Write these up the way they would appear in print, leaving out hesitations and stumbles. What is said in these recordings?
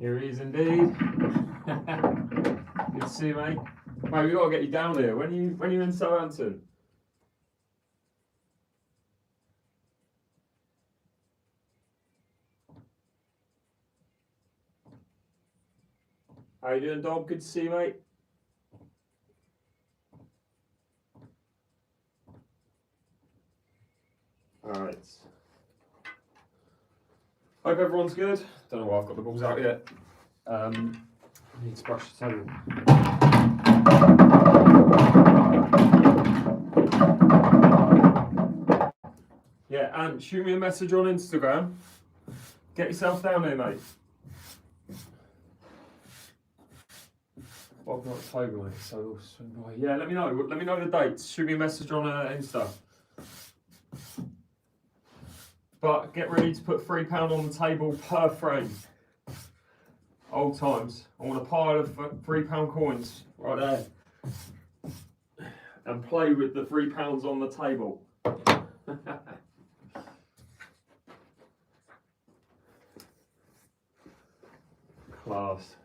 Here he is indeed. Good to see you, mate. Mate, we've got to get you down here. When you in Southampton? How you doing, Dom? Good to see you, mate. Alright. Hope everyone's good. Don't know why I've got the balls out yet. I need to brush the table. Yeah, and shoot me a message on Instagram. Get yourself down here, mate. Well, I've got a table, mate, so yeah, let me know. Let me know the dates. Shoot me a message on Insta. But get ready to put £3 on the table per frame. Old times. I want a pile of £3 coins right there. And play with the £3 on the table. Class.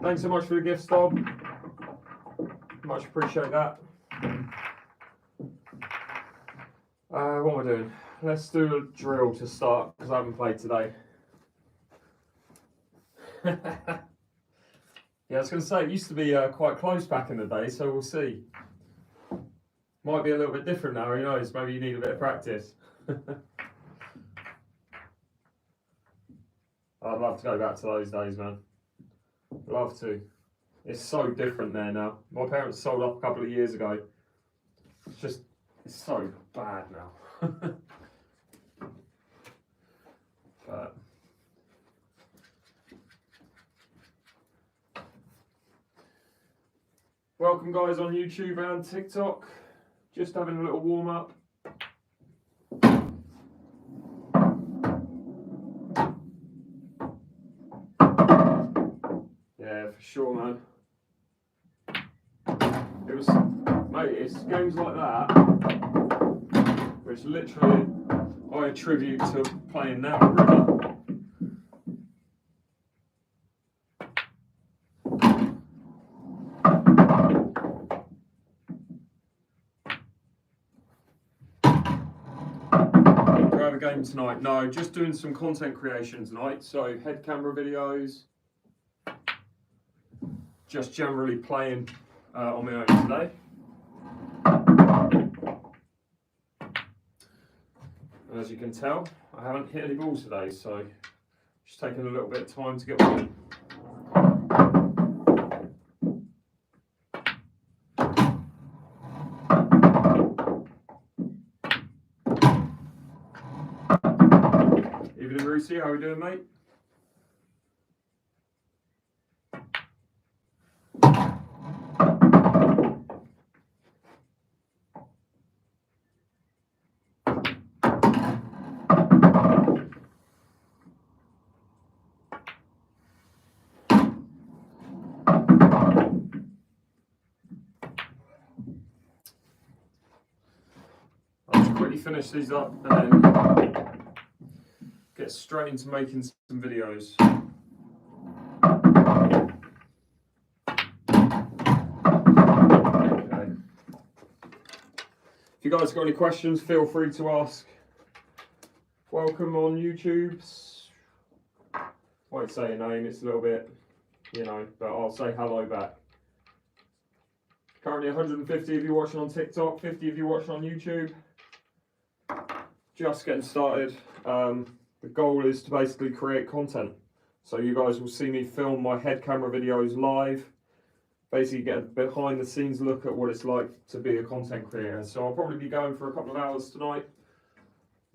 Thanks so much for the gifts, Bob. Much appreciate that. What am I doing? Let's do a drill to start because I haven't played today. Yeah, I was going to say it used to be quite close back in the day, so we'll see. Might be a little bit different now, who knows? Maybe you need a bit of practice. I'd love to go back to those days, man. Love to. It's so different there now. My parents sold up a couple of years ago. It's so bad now. But welcome guys on YouTube and TikTok. Just having a little warm up. Yeah, for sure, man. It was, mate, it's games like that which literally I attribute to playing now, really. Do I have a game tonight? No, just doing some content creation tonight. So head camera videos, just generally playing on my own today. And as you can tell, I haven't hit any balls today, so just taking a little bit of time to get one in. Evening, Brucey, how are we doing, mate? Finish these up and then get straight into making some videos. Okay. If you guys got any questions, feel free to ask. Welcome on YouTube. Won't say your name, it's a little bit, you know, but I'll say hello back. Currently 150 of you watching on TikTok, 50 of you watching on YouTube. Just getting started. The goal is to basically create content. So you guys will see me film my head camera videos live. Basically get a behind the scenes look at what it's like to be a content creator. So I'll probably be going for a couple of hours tonight.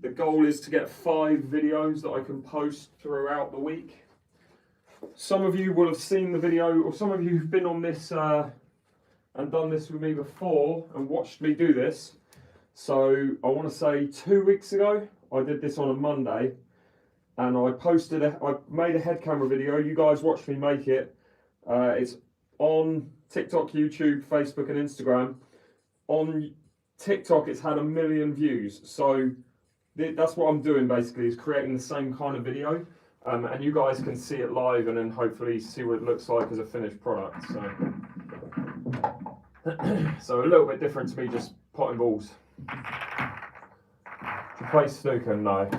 The goal is to get 5 videos that I can post throughout the week. Some of you will have seen the video, or some of you have been on this and done this with me before and watched me do this. So I want to say 2 weeks ago, I did this on a Monday, and I made a head camera video. You guys watched me make it. It's on TikTok, YouTube, Facebook, and Instagram. On TikTok, it's had 1 million views. So that's what I'm doing basically, is creating the same kind of video. And you guys can see it live and then hopefully see what it looks like as a finished product. So, so a little bit different to me just potting balls. Do you play snooker? No.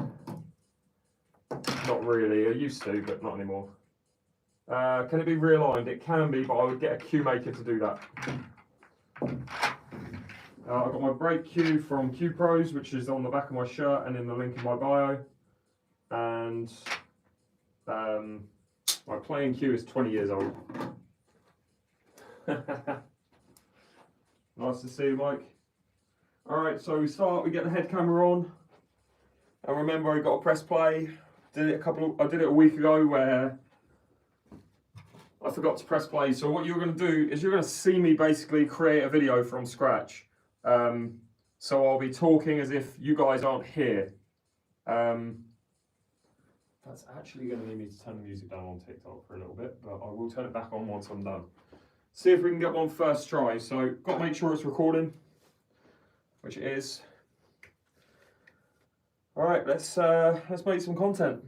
Not really. I used to, but not anymore. Can it be realigned? It can be, but I would get a cue maker to do that. I've got my brake cue from Cue Pros, which is on the back of my shirt and in the link in my bio. And my playing cue is 20 years old. Nice to see you, Mike. Alright, so we get the head camera on. And remember, I got to press play. I did it a week ago where I forgot to press play. So what you're going to do is you're going to see me basically create a video from scratch. So I'll be talking as if you guys aren't here. That's actually going to need me to turn the music down on TikTok for a little bit, but I will turn it back on once I'm done. See if we can get one first try. So got to make sure it's recording, which it is. All right, let's make some content.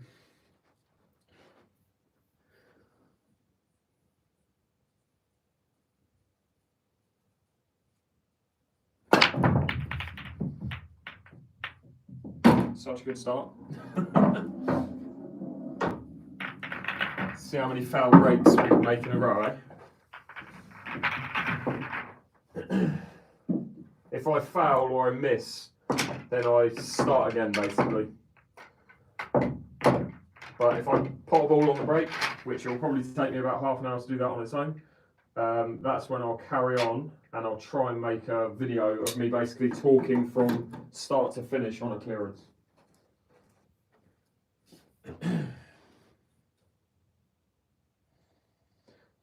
Such a good start. See how many foul breaks we can make in a row, eh? If I foul or I miss, then I start again, basically. But if I pot a ball on the break, which will probably take me about half an hour to do that on its own, that's when I'll carry on and I'll try and make a video of me basically talking from start to finish on a clearance.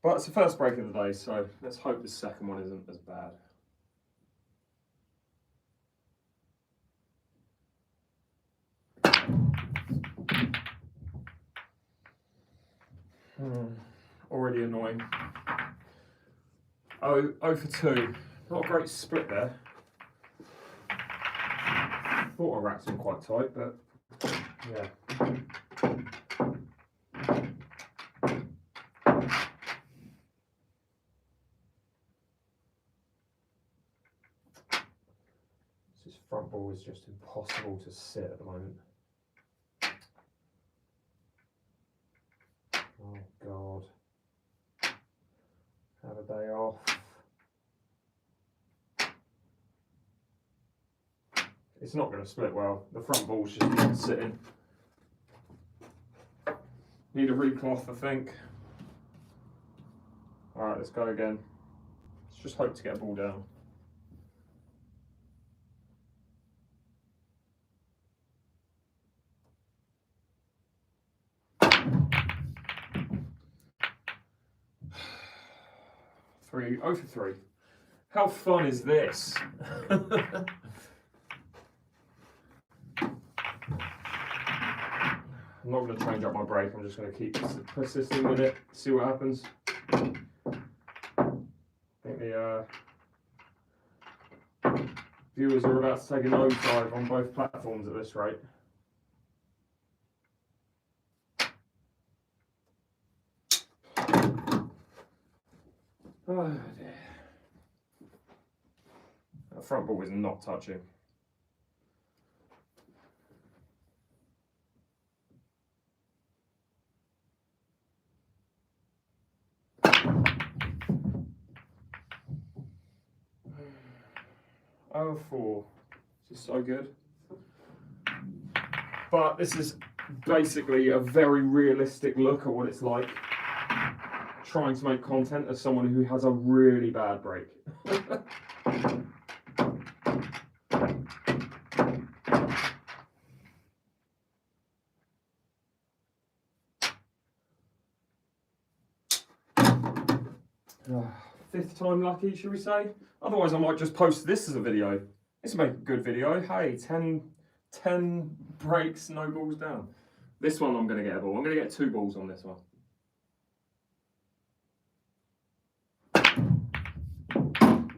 But it's the first break of the day, so let's hope the second one isn't as bad. Already annoying. Oh for 2. Not a great split there. Thought I racked him quite tight, but yeah. This front ball is just impossible to sit at the moment. Oh God. Have a day off. It's not going to split well. The front ball's just not sitting. Need a recloth, I think. Alright, let's go again. Let's just hope to get a ball down. Oh for 3. How fun is this? I'm not going to change up my break, I'm just going to keep persisting with it, see what happens. I think the viewers are about to take a nosedive on both platforms at this rate. Oh dear. That front ball is not touching. Oh, 4. This is so good. But this is basically a very realistic look at what it's like trying to make content as someone who has a really bad break. Fifth time lucky, should we say? Otherwise I might just post this as a video. This will make a good video. Hey, 10 breaks, no balls down. This one I'm going to get a ball. I'm going to get 2 balls on this one.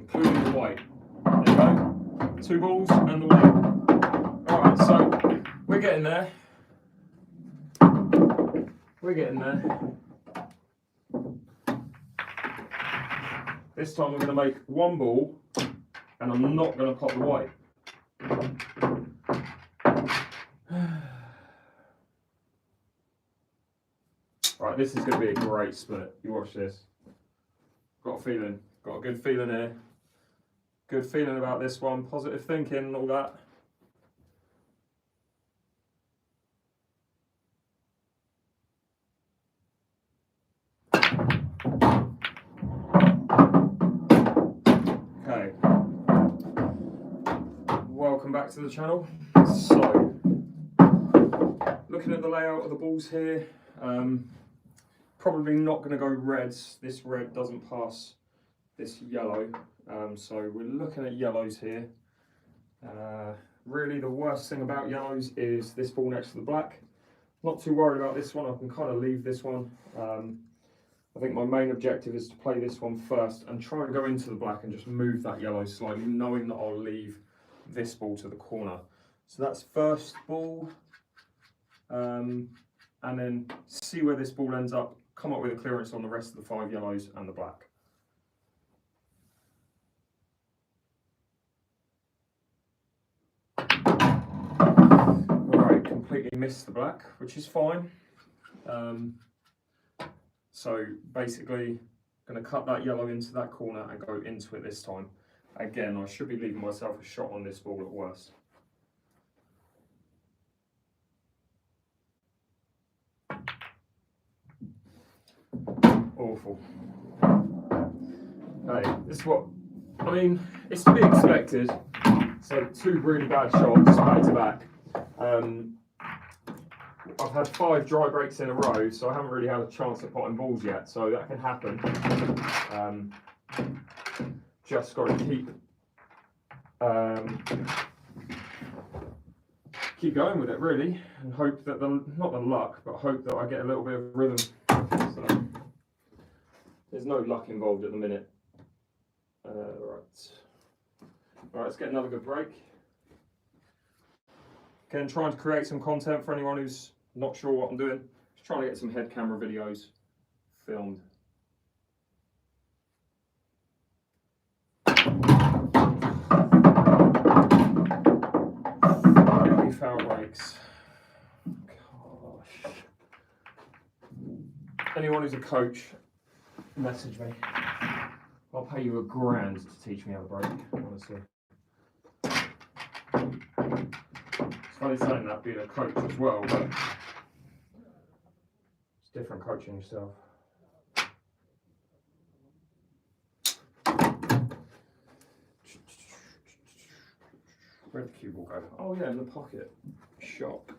Including the white. There you go. 2 balls and the white. Alright, so we're getting there. We're getting there. This time we're going to make one ball, and I'm not going to pop the white. Right, this is going to be a great split. You watch this. Got a feeling. Got a good feeling here. Good feeling about this one. Positive thinking and all that. Okay. Welcome back to the channel. So, looking at the layout of the balls here, probably not going to go reds. This red doesn't pass this yellow, so we're looking at yellows here. Really the worst thing about yellows is this ball next to the black. Not too worried about this one. I can kind of leave this one. I think my main objective is to play this one first and try and go into the black and just move that yellow slightly, knowing that I'll leave this ball to the corner. So that's first ball, and then see where this ball ends up, come up with a clearance on the rest of the 5 yellows and the black. Alright, completely missed the black, which is fine. So basically, going to cut that yellow into that corner and go into it this time. Again, I should be leaving myself a shot on this ball at worst. Awful. Okay, this is what, I mean, it's to be expected. So 2 really bad shots back to back. I've had 5 dry breaks in a row, so I haven't really had a chance at potting balls yet, so that can happen. Just got to keep going with it really, and hope that not the luck, but hope that I get a little bit of rhythm. So there's no luck involved at the minute. Right, let's get another good break. Again, trying to create some content for anyone who's not sure what I'm doing. Just trying to get some head camera videos filmed. Really foul breaks. Gosh. Anyone who's a coach, message me. I'll pay you $1,000 to teach me how to break, honestly. It's funny saying that, being a coach as well, but it's different coaching yourself. Where'd the cue ball go? Oh yeah, in the pocket. Shock.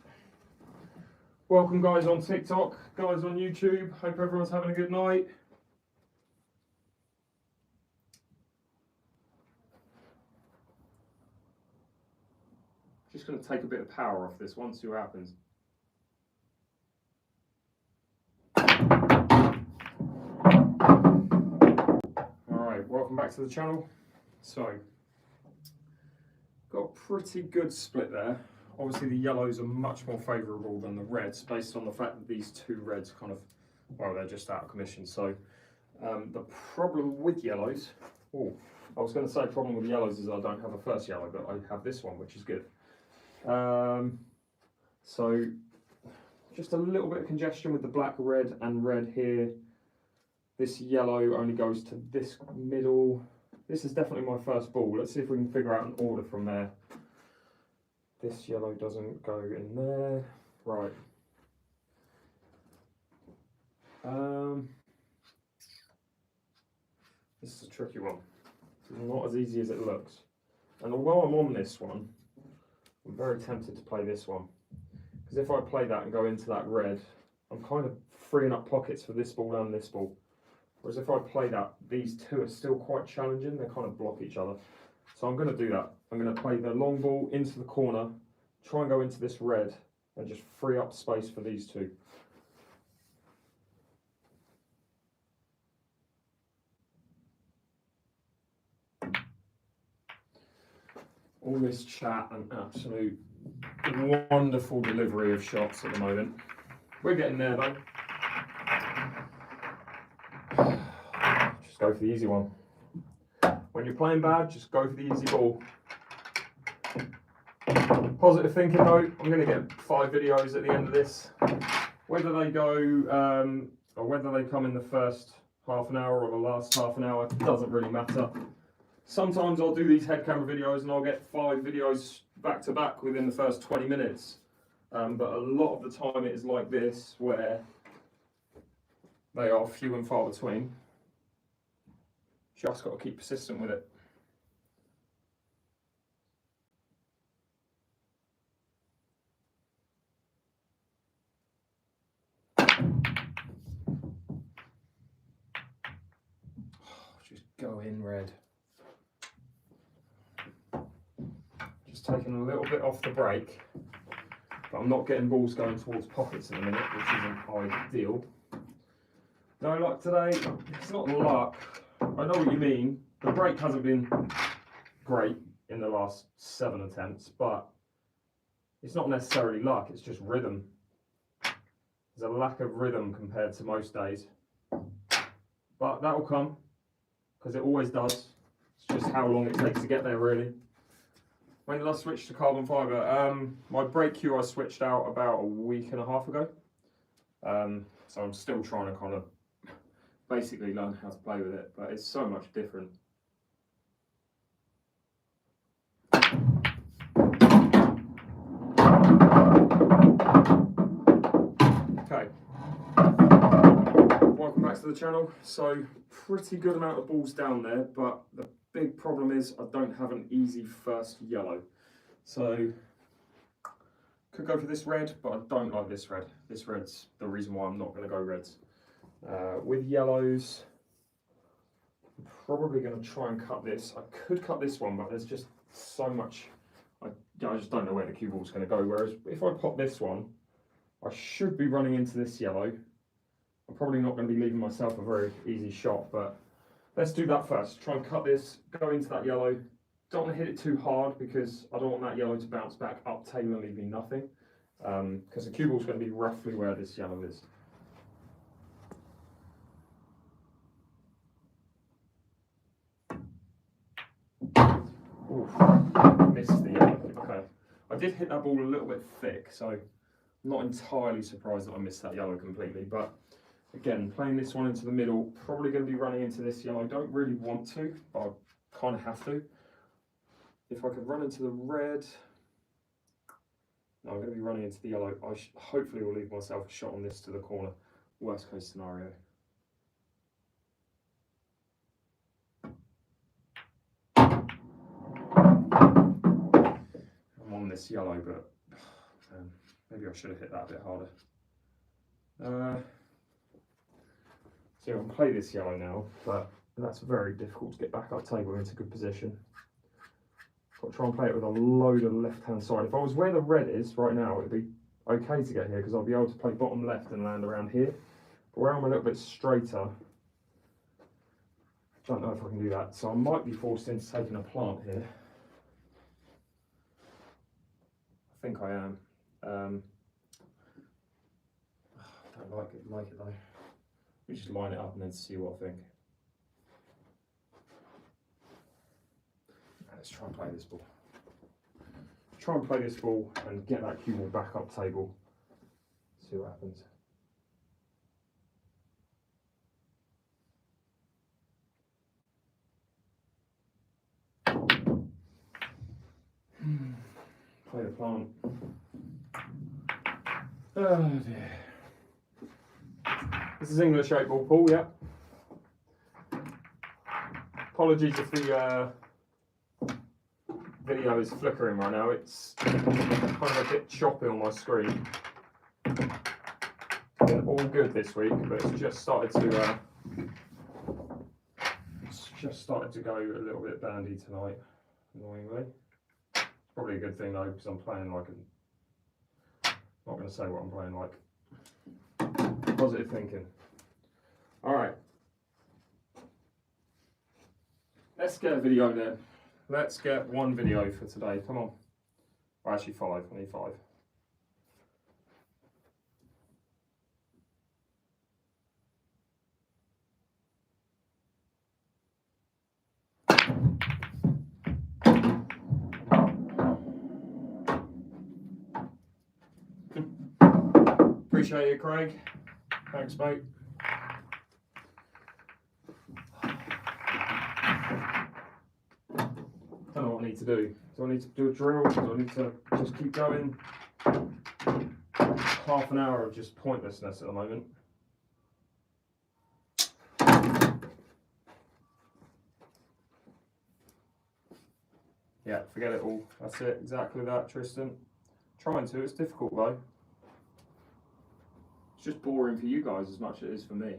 Welcome guys on TikTok, guys on YouTube. Hope everyone's having a good night. Just going to take a bit of power off this one, see what happens. Alright, welcome back to the channel. So, got a pretty good split there. Obviously the yellows are much more favourable than the reds, based on the fact that these 2 reds kind of, well, they're just out of commission. So, the problem with yellows, I was going to say problem with yellows is I don't have a first yellow, but I have this one, which is good. So just a little bit of congestion with the black, red and red here. This yellow only goes to this middle. This is definitely my first ball. Let's see if we can figure out an order from there. This yellow doesn't go in there. Right. This is a tricky one. It's not as easy as it looks. And although I'm on this one, I'm very tempted to play this one, because if I play that and go into that red, I'm kind of freeing up pockets for this ball and this ball. Whereas if I play that, these 2 are still quite challenging, they kind of block each other. So I'm going to do that. I'm going to play the long ball into the corner, try and go into this red, and just free up space for these 2. All this chat and absolute wonderful delivery of shots at the moment. We're getting there though. go for the easy one. When you're playing bad, just go for the easy ball. Positive thinking though, I'm going to get 5 videos at the end of this. Whether they go, or whether they come in the first half an hour or the last half an hour, doesn't really matter. Sometimes I'll do these head camera videos and I'll get 5 videos back to back within the first 20 minutes. But a lot of the time it is like this, where they are few and far between. Just got to keep persistent with it. Just go in red. Just taking a little bit off the brake, but I'm not getting balls going towards pockets at the minute, which isn't ideal. No luck today. It's not luck. I know what you mean. The brake hasn't been great in the last 7 attempts, but it's not necessarily luck, it's just rhythm. There's a lack of rhythm compared to most days. But that'll come, because it always does. It's just how long it takes to get there, really. When did I switch to carbon fibre? My brake cue I switched out about a week and a half ago. So I'm still trying to kind of basically learn how to play with it, but it's so much different. Okay, welcome back to the channel. So pretty good amount of balls down there, but the big problem is I don't have an easy first yellow. So could go for this red, but I don't like this red. This red's the reason why I'm not going to go reds. With yellows, I'm probably going to try and cut this. I could cut this one, but there's just so much. I just don't know where the cue ball's going to go. Whereas if I pop this one, I should be running into this yellow. I'm probably not going to be leaving myself a very easy shot, but let's do that first. Try and cut this, go into that yellow. Don't want to hit it too hard because I don't want that yellow to bounce back up tail and leave me nothing. Because the cue ball's going to be roughly where this yellow is. Oof, missed the yellow. Okay, I did hit that ball a little bit thick, so I'm not entirely surprised that I missed that yellow completely. But again, playing this one into the middle, probably going to be running into this yellow. I don't really want to, but I kind of have to. If I could run into the red, no, I'm going to be running into the yellow. I hopefully will leave myself a shot on this to the corner. Worst case scenario. I'm on this yellow, but maybe I should have hit that a bit harder. So I can play this yellow now, but that's very difficult to get back up table into good position. Got to try and play it with a load of left-hand side. If I was where the red is right now, it'd be okay to get here because I'll be able to play bottom left and land around here. But where I'm a little bit straighter, don't know if I can do that. So I might be forced into taking a plant here. I think I am. I don't like it though. We just line it up and then see what I think. Let's try and play this ball. Try and play this ball and get that cue ball back up table. See what happens. Play the plant. Oh dear. This is English 8-ball pool, yeah. Apologies if the video is flickering right now. It's kind of a bit choppy on my screen. Been all good this week, but it's just started to go a little bit bandy tonight, annoyingly. Probably a good thing though, because I'm playing like I'm not going to say what I'm playing like. Positive thinking. All right. Let's get a video then. Let's get one video for today. Come on. Or actually 5. I need 5. Appreciate it, Craig. Thanks, mate. Don't know what I need to do. Do I need to do a drill? Do I need to just keep going? Half an hour of just pointlessness at the moment. Yeah, forget it all. That's it, exactly that, Tristan. Trying to, it's difficult though. It's just boring for you guys as much as it is for me.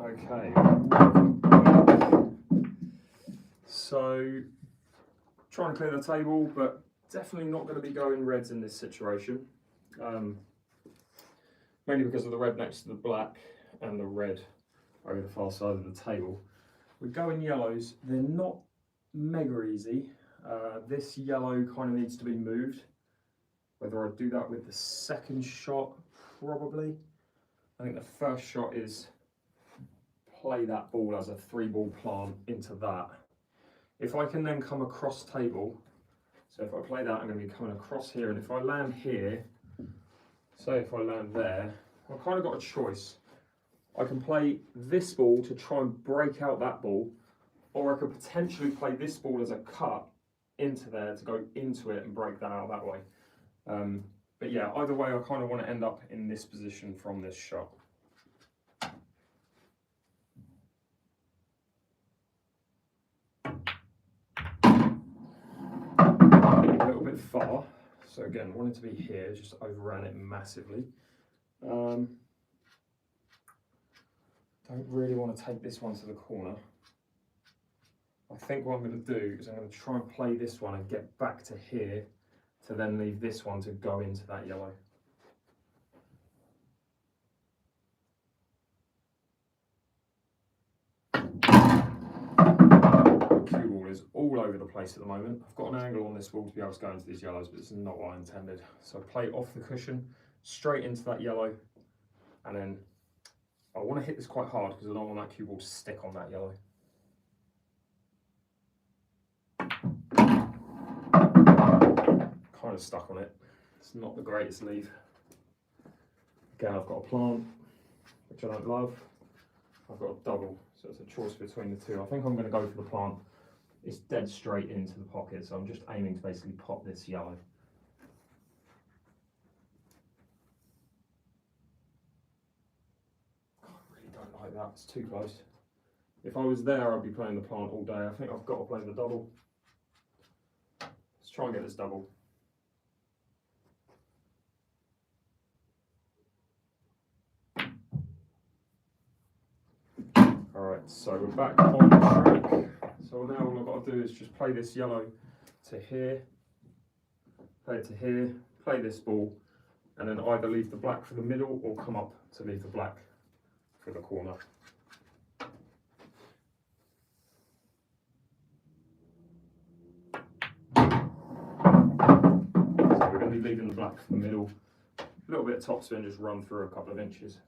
Okay. So, trying to clear the table, but definitely not going to be going reds in this situation. Mainly because of the red next to the black and the red over the far side of the table. We're going yellows. They're not mega easy. This yellow kind of needs to be moved. Whether I do that with the second shot, probably. I think the first shot is play that ball as a 3-ball plant into that. If I can then come across table, so if I play that, I'm going to be coming across here, and if I land here, say if I land there, I've kind of got a choice. I can play this ball to try and break out that ball, or I could potentially play this ball as a cut into there to go into it and break that out that way. But yeah, either way, I kind of want to end up in this position from this shot. A little bit far, so again, wanted to be here, just overran it massively. Don't really want to take this one to the corner. I think what I'm going to do is I'm going to try and play this one and get back to here to then leave this one to go into that yellow. Cue ball is all over the place at the moment. I've got an angle on this ball to be able to go into these yellows, but this is not what I intended. So I play off the cushion, straight into that yellow, and then I want to hit this quite hard because I don't want that cue ball to stick on that yellow. Kind of stuck on it. It's not the greatest leave. Again, I've got a plant, which I don't love. I've got a double, so it's a choice between the two. I think I'm going to go for the plant. It's dead straight into the pocket, so I'm just aiming to basically pop this yellow. I really don't like that, it's too close. If I was there, I'd be playing the plant all day. I think I've got to play the double. Let's try and get this double. Alright, so we're back on track. So now all I've got to do is just play this yellow to here, play it to here, play this ball, and then either leave the black for the middle or come up to leave the black for the corner. So we're going to be leaving the black for the middle, a little bit of topspin, just run through a couple of inches.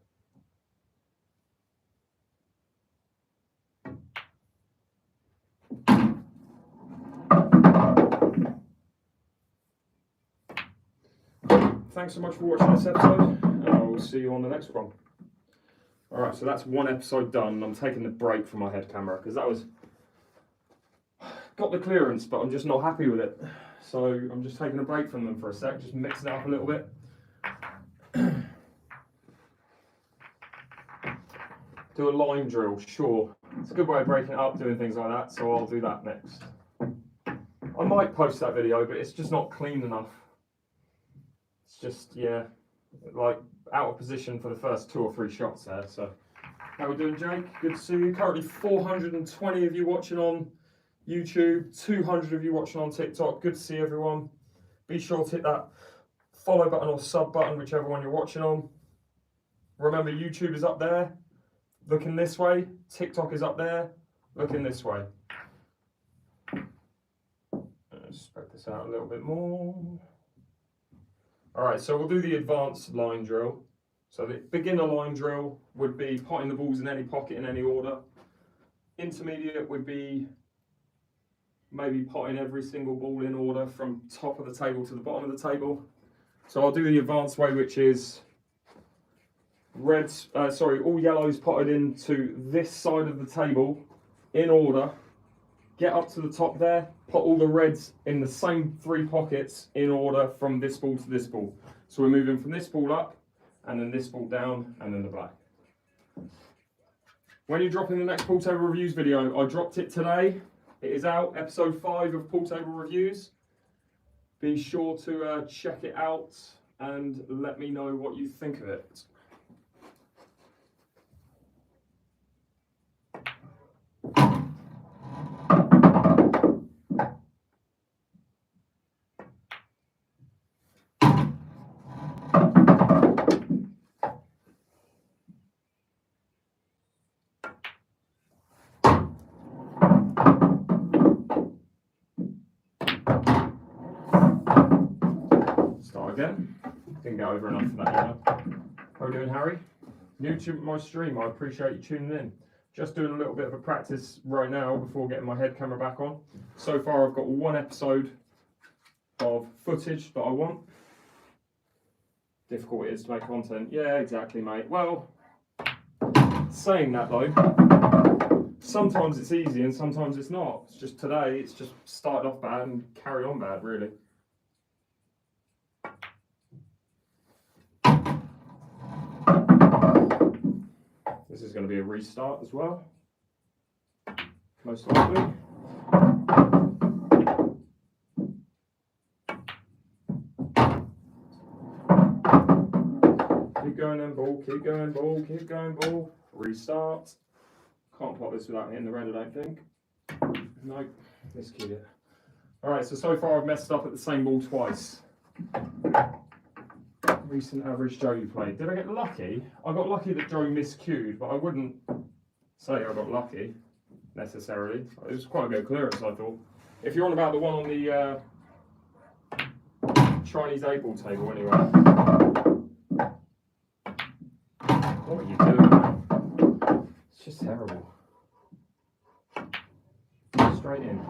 Thanks so much for watching this episode, and I will see you on the next one. Alright, so that's one episode done. I'm taking the break from my head camera because that was... got the clearance, but I'm just not happy with it. So I'm just taking a break from them for a sec, just mixing it up a little bit. Do a line drill, sure. It's a good way of breaking it up, doing things like that, so I'll do that next. I might post that video, but it's just not clean enough. It's just, yeah, like out of position for the first 2 or 3 shots there. So, how we doing, Jake? Good to see you. Currently 420 of you watching on YouTube, 200 of you watching on TikTok. Good to see everyone. Be sure to hit that follow button or sub button, whichever one you're watching on. Remember, YouTube is up there, looking this way. TikTok is up there, looking this way. Let's spread this out a little bit more. Alright, so we'll do the advanced line drill. So the beginner line drill would be potting the balls in any pocket in any order. Intermediate would be maybe potting every single ball in order from top of the table to the bottom of the table. So I'll do the advanced way, which is all yellows potted into this side of the table in order. Get up to the top there, put all the reds in the same 3 pockets in order from this ball to this ball. So we're moving from this ball up, and then this ball down, and then the black. When you're dropping the next pool table reviews video, I dropped it today. It is out, episode 5 of Pool Table Reviews. Be sure to check it out and let me know what you think of it. Again, didn't get over enough for that, you know. How are you doing, Harry? New to my stream, I appreciate you tuning in. Just doing a little bit of a practice right now before getting my head camera back on. So far I've got 1 episode of footage that I want. Difficult it is to make content. Yeah, exactly, mate. Well, saying that though, sometimes it's easy and sometimes it's not. It's just today, it's just started off bad and carried on bad, really. This is going to be a restart as well, most likely. Keep going then, ball, keep going, ball, keep going, ball. Restart. Can't pot this without hitting the red, I don't think. Nope, this kid. Alright, so far I've messed up at the same ball twice. Recent average Joe you played. Did I get lucky? I got lucky that Joe miscued, but I wouldn't say I got lucky necessarily. It was quite a good clearance, I thought. If you're on about the one on the Chinese A-ball table, anyway. What are you doing, man? It's just terrible. Straight in.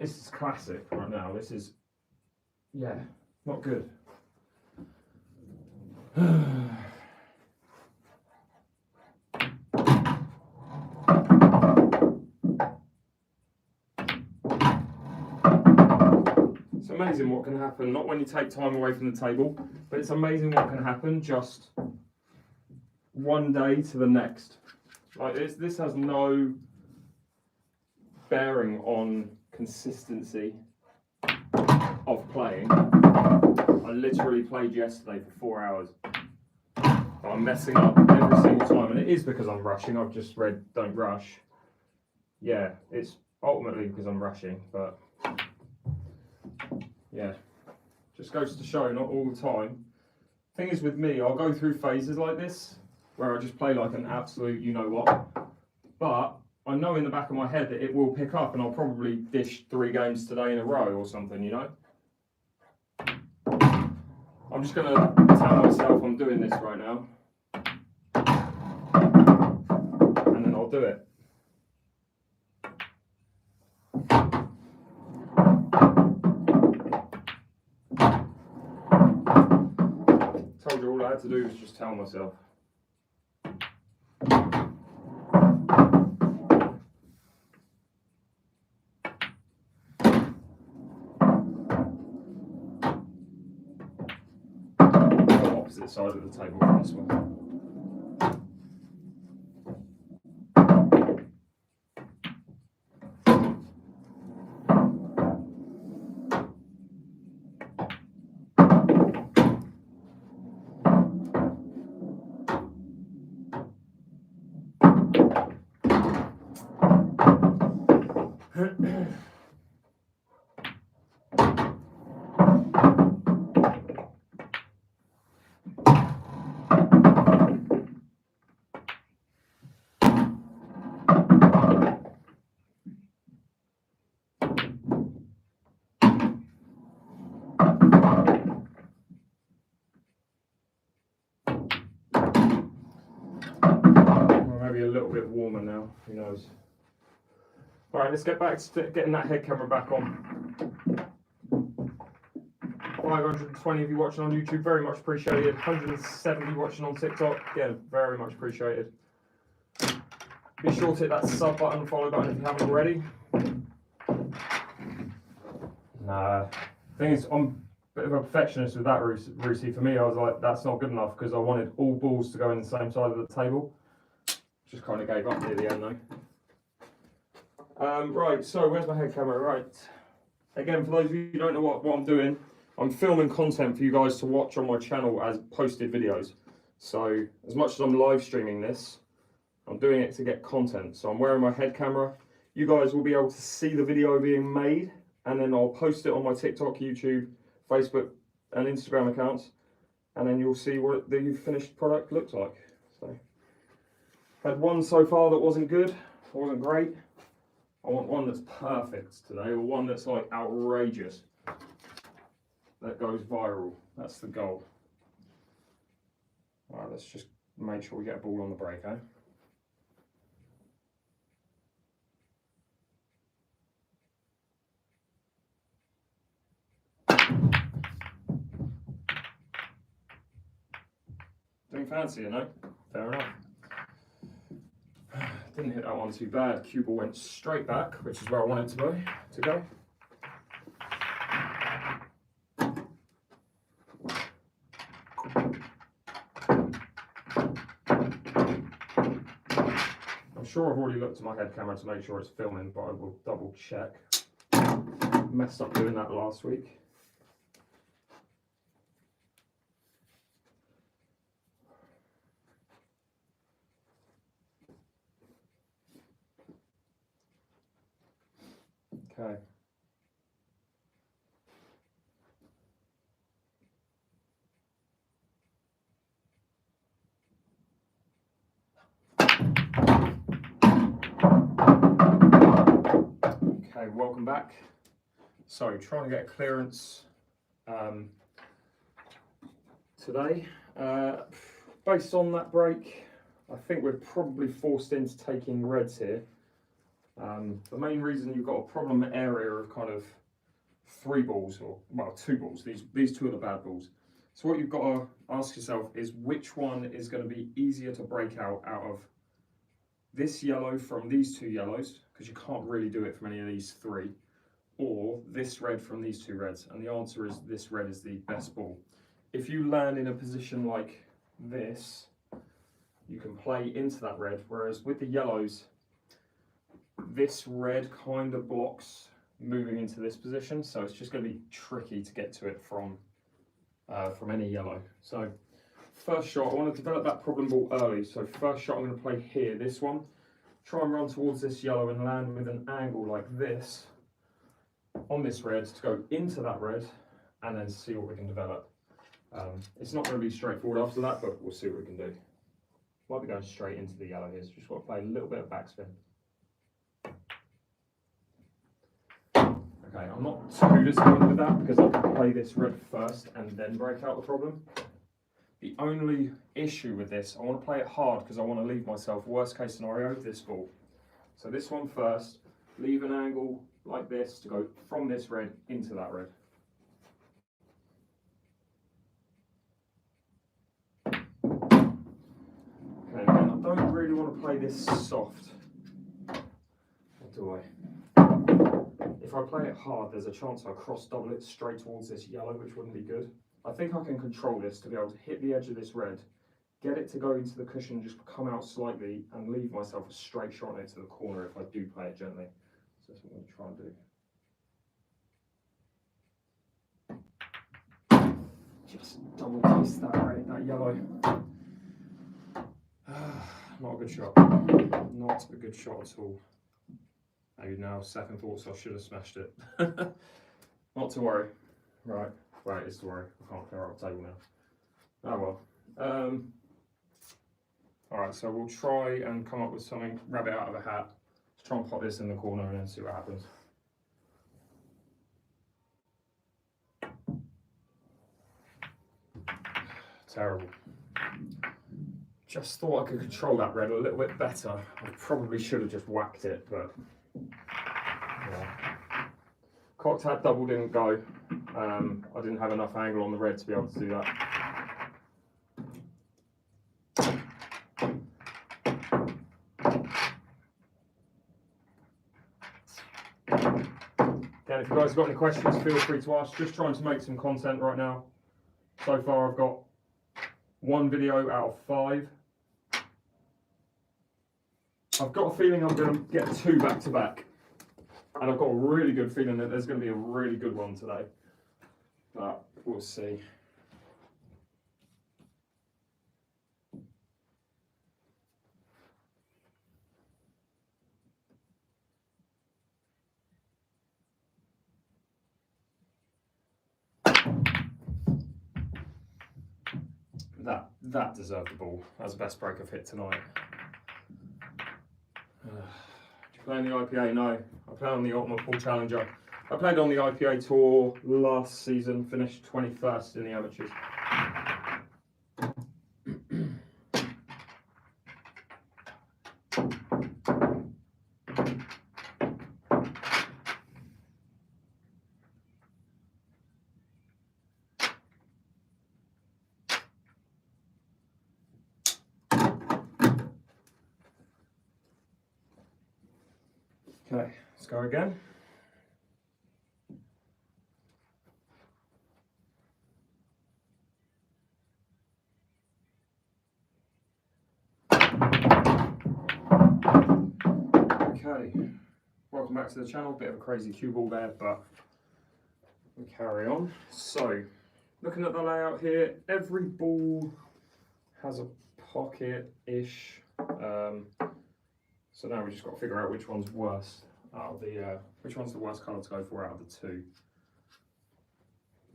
This is classic right now. This is. Yeah, not good. It's amazing what can happen, not when you take time away from the table, but it's amazing what can happen just one day to the next. Like this has no bearing on consistency of playing. I literally played yesterday for 4 hours. I'm messing up every single time, and it is because I'm rushing. I've just read don't rush. Yeah, it's ultimately because I'm rushing, but yeah, just goes to show not all the time. Thing is with me, I'll go through phases like this where I just play like an absolute you know what, but I know in the back of my head that it will pick up and I'll probably dish 3 games today in a row or something, you know. I'm just going to tell myself I'm doing this right now, and then I'll do it. Told you all I had to do was just tell myself. Opposite side of the table for this one. maybe a little bit warmer now, who knows. All right, let's get back to getting that head camera back on. 520 of you watching on YouTube, very much appreciated. 170 watching on TikTok, again, very much appreciated. Be sure to hit that sub button and follow button if you haven't already. Nah, thing is, I'm a bit of a perfectionist with that, Rusey. For me, I was like, that's not good enough because I wanted all balls to go in the same side of the table. Just kind of gave up near the end though. Right, so where's my head camera? Right. Again, for those of you who don't know what I'm doing, I'm filming content for you guys to watch on my channel as posted videos. So as much as I'm live streaming this, I'm doing it to get content. So I'm wearing my head camera. You guys will be able to see the video being made, and then I'll post it on my TikTok, YouTube, Facebook and Instagram accounts, and then you'll see what the finished product looks like. So had one so far that wasn't good, wasn't great. I want one that's perfect today, or one that's like outrageous, that goes viral. That's the goal. All right, let's just make sure we get a ball on the break, eh? Doing fancy, you know? Fair enough. Didn't hit that one too bad. Cue ball went straight back, which is where I want it to go. I'm sure I've already looked at my head camera to make sure it's filming, but I will double check. Messed up doing that last week. Okay. Okay, welcome back. So, trying to get clearance today. Based on that break, I think we're probably forced into taking reds here. The main reason you've got a problem area of kind of 3 balls, or well, 2 balls. These 2 are the bad balls. So what you've got to ask yourself is which one is going to be easier to break out of this yellow from these 2 yellows, because you can't really do it from any of these 3, or this red from these 2 reds. And the answer is this red is the best ball. If you land in a position like this, you can play into that red, whereas with the yellows, this red kind of blocks moving into this position, so it's just going to be tricky to get to it from any yellow. So first shot, I want to develop that problem ball early. So first shot, I'm going to play here, this one. Try and run towards this yellow and land with an angle like this on this red to go into that red, and then see what we can develop. It's not going to be straightforward after that, but we'll see what we can do. Might be going straight into the yellow here, so just got to play a little bit of backspin. Okay, I'm not too disappointed with that because I can play this red first and then break out the problem. The only issue with this, I want to play it hard because I want to leave myself, worst case scenario, this ball. So this one first, leave an angle like this to go from this red into that red. Okay, again, I don't really want to play this soft. Or do I? If I play it hard, there's a chance I'll cross double it straight towards this yellow, which wouldn't be good. I think I can control this to be able to hit the edge of this red, get it to go into the cushion, just come out slightly, and leave myself a straight shot on it to the corner if I do play it gently. So that's what I'm going to try and do. Just double piece that yellow. Not a good shot. Not a good shot at all. Maybe now, second thoughts, I should have smashed it. Not to worry. Right, it's to worry. I can't clear out the table now. Oh well. Alright, so we'll try and come up with something, rabbit out of a hat. Let's try and pop this in the corner and then see what happens. Terrible. Just thought I could control that red a little bit better. I probably should have just whacked it, but yeah. Cocked hat double didn't go. I didn't have enough angle on the red to be able to do that. Again, if you guys have got any questions, feel free to ask. Just trying to make some content right now. So far I've got 1 video out of 5. I've got a feeling I'm going to get 2 back to back. And I've got a really good feeling that there's going to be a really good one today. But we'll see. That deserved the ball. That was the best break I've hit tonight. Do you play on the IPA? No. I play on the Ultimate Pool Challenger. I played on the IPA Tour last season, finished 21st in the amateurs. Okay, let's go again. Okay, welcome back to the channel. Bit of a crazy cue ball there, but we'll carry on. So, looking at the layout here, every ball has a pocket-ish. So now we just got to figure out which one's worst out of the which one's the worst colour to go for out of the 2.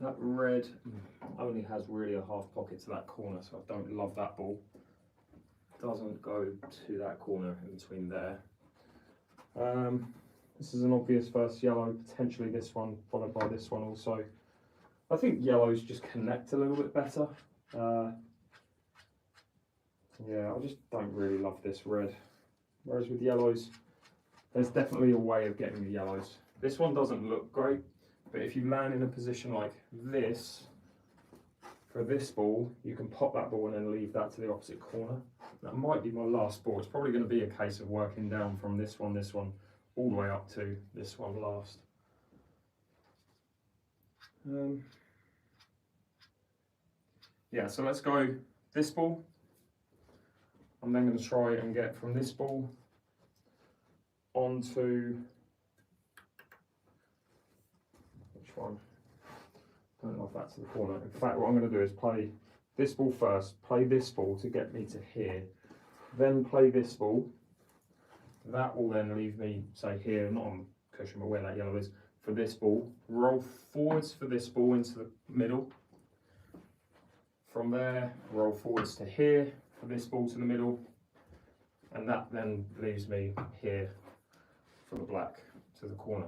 That red only has really a half pocket to that corner, so I don't love that ball. Doesn't go to that corner in between there. This is an obvious first yellow, potentially this one, followed by this one also. I think yellows just connect a little bit better. Yeah, I just don't really love this red. Whereas with yellows, there's definitely a way of getting the yellows. This one doesn't look great, but if you land in a position like this, for this ball, you can pop that ball and then leave that to the opposite corner. That might be my last ball. It's probably going to be a case of working down from this one, all the way up to this one last. Yeah, so let's go this ball. I'm then going to try and get from this ball onto, which one? I don't know if that's the corner. In fact, what I'm going to do is play this ball first, play this ball to get me to here, then play this ball. That will then leave me, say here, not on cushion, but where that yellow is, for this ball. Roll forwards for this ball into the middle. From there, roll forwards to here for this ball to the middle. And that then leaves me here for the black to the corner.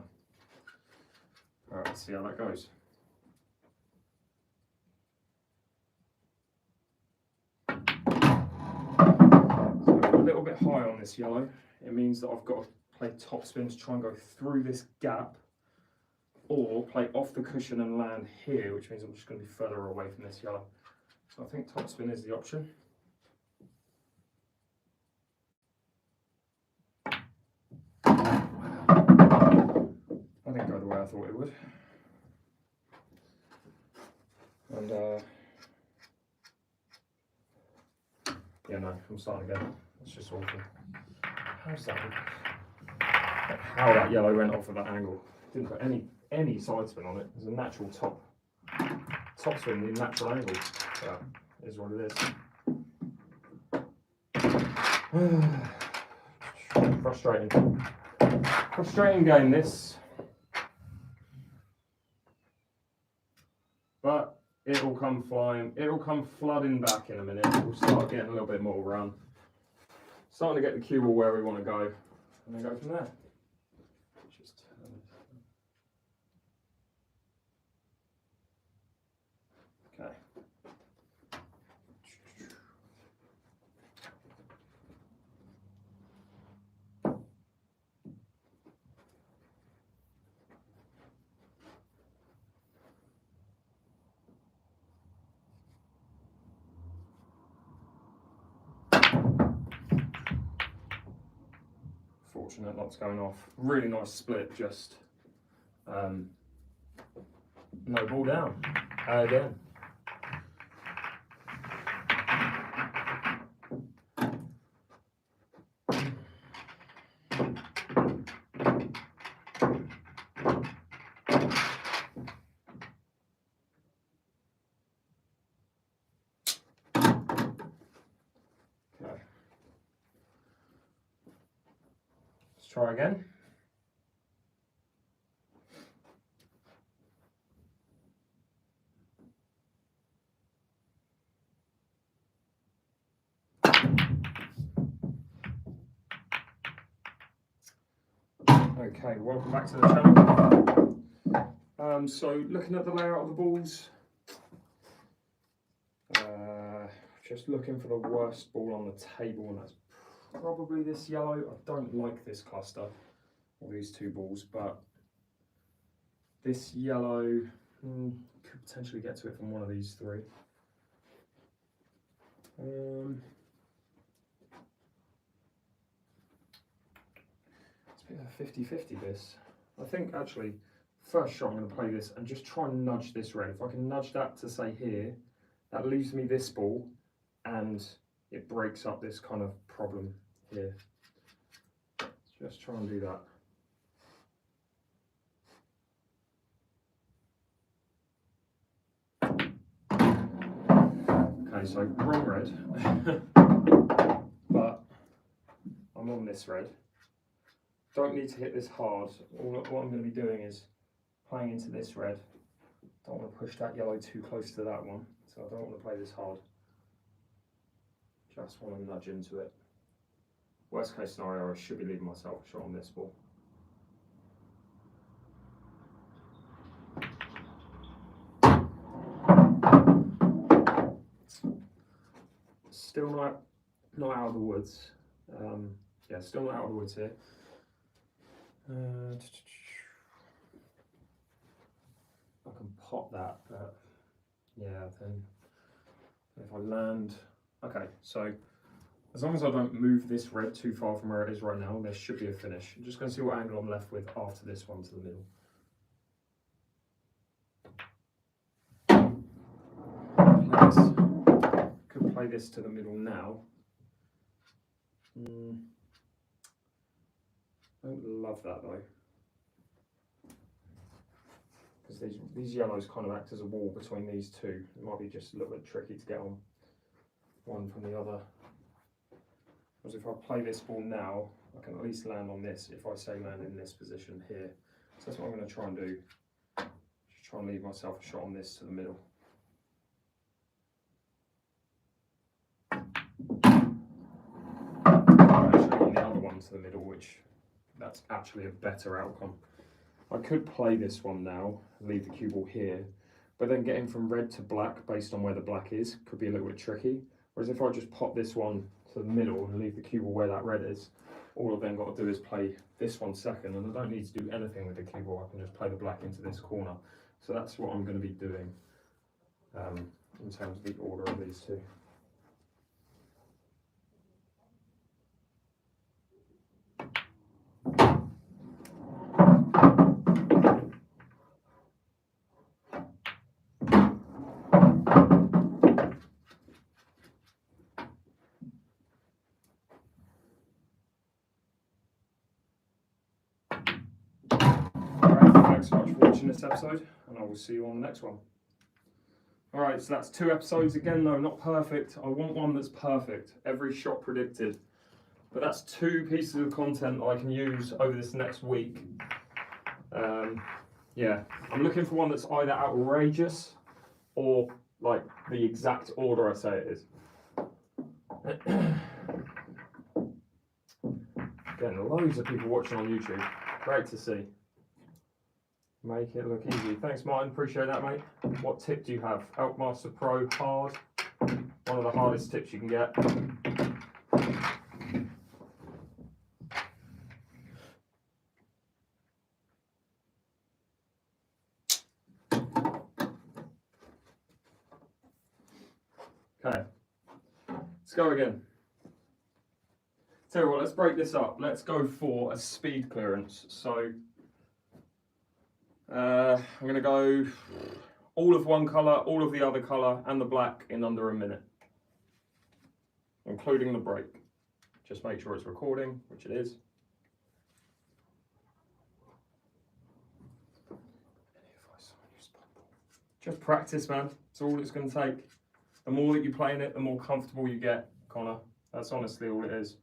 All right, let's see how that goes. So a little bit high on this yellow. It means that I've got to play topspin to try and go through this gap, or play off the cushion and land here, which means I'm just going to be further away from this yellow. So I think topspin is the option. That didn't go the way I thought it would. And yeah, no, I'm starting again. It's just awful. How's that? How that yellow went off of that angle. Didn't put any side spin on it. There's a natural top spin, the natural angle. That is what it is. Frustrating. Frustrating game this. But it'll come flying, it'll come flooding back in a minute. We'll start getting a little bit more run. Starting to get the cue ball where we want to go, and then go from there. Just okay. unfortunate that's going off. Really nice split, just no ball down again. Try again. Okay, welcome back to the channel. So looking at the layout of the balls, just looking for the worst ball on the table, and that's probably this yellow. I don't like this cluster, or these two balls, but this yellow could potentially get to it from one of these three. It's a bit of a 50-50 this. I think actually, first shot I'm going to play this and just try and nudge this red. If I can nudge that to say here, that leaves me this ball and it breaks up this kind of problem here. Just try and do that. Okay, so wrong red, but I'm on this red. Don't need to hit this hard. What I'm going to be doing is playing into this red. Don't want to push that yellow too close to that one, so I don't want to play this hard. Just want to nudge into it. Worst case scenario, I should be leaving myself a shot on this ball. Still not out of the woods. Yeah, still not out of the woods here. I can pop that, but yeah, then if I land, okay, so as long as I don't move this red too far from where it is right now, there should be a finish. I'm just going to see what angle I'm left with after this one to the middle. Could play this to the middle now. I don't love that though, because these yellows kind of act as a wall between these two. It might be just a little bit tricky to get on one from the other. Whereas if I play this ball now, I can at least land on this if I say land in this position here. So that's what I'm going to try and do. Just try and leave myself a shot on this to the middle. Actually on the other one to the middle, which that's actually a better outcome. I could play this one now, leave the cue ball here, but then getting from red to black based on where the black is could be a little bit tricky. Whereas if I just pop this one to the middle and leave the cue ball where that red is, all I've then got to do is play this one second, and I don't need to do anything with the cue ball. I can just play the black into this corner. So that's what I'm going to be doing in terms of the order of these two. Thanks so much for watching this episode, and I will see you on the next one. Alright, so that's 2 episodes again, though not perfect. I want one that's perfect, every shot predicted. But that's 2 pieces of content that I can use over this next week. Yeah, I'm looking for one that's either outrageous or like the exact order I say it is. Again, loads of people watching on YouTube. Great to see. Make it look easy. Thanks, Martin. Appreciate that, mate. What tip do you have? Elkmaster Pro hard. One of the hardest tips you can get. Okay. Let's go again. Tell you what, let's break this up. Let's go for a speed clearance. So I'm going to go all of one colour, all of the other colour, and the black in under a minute, including the break. Just make sure it's recording, which it is. Just practice, man. It's all it's going to take. The more that you play in it, the more comfortable you get, Connor. That's honestly all it is.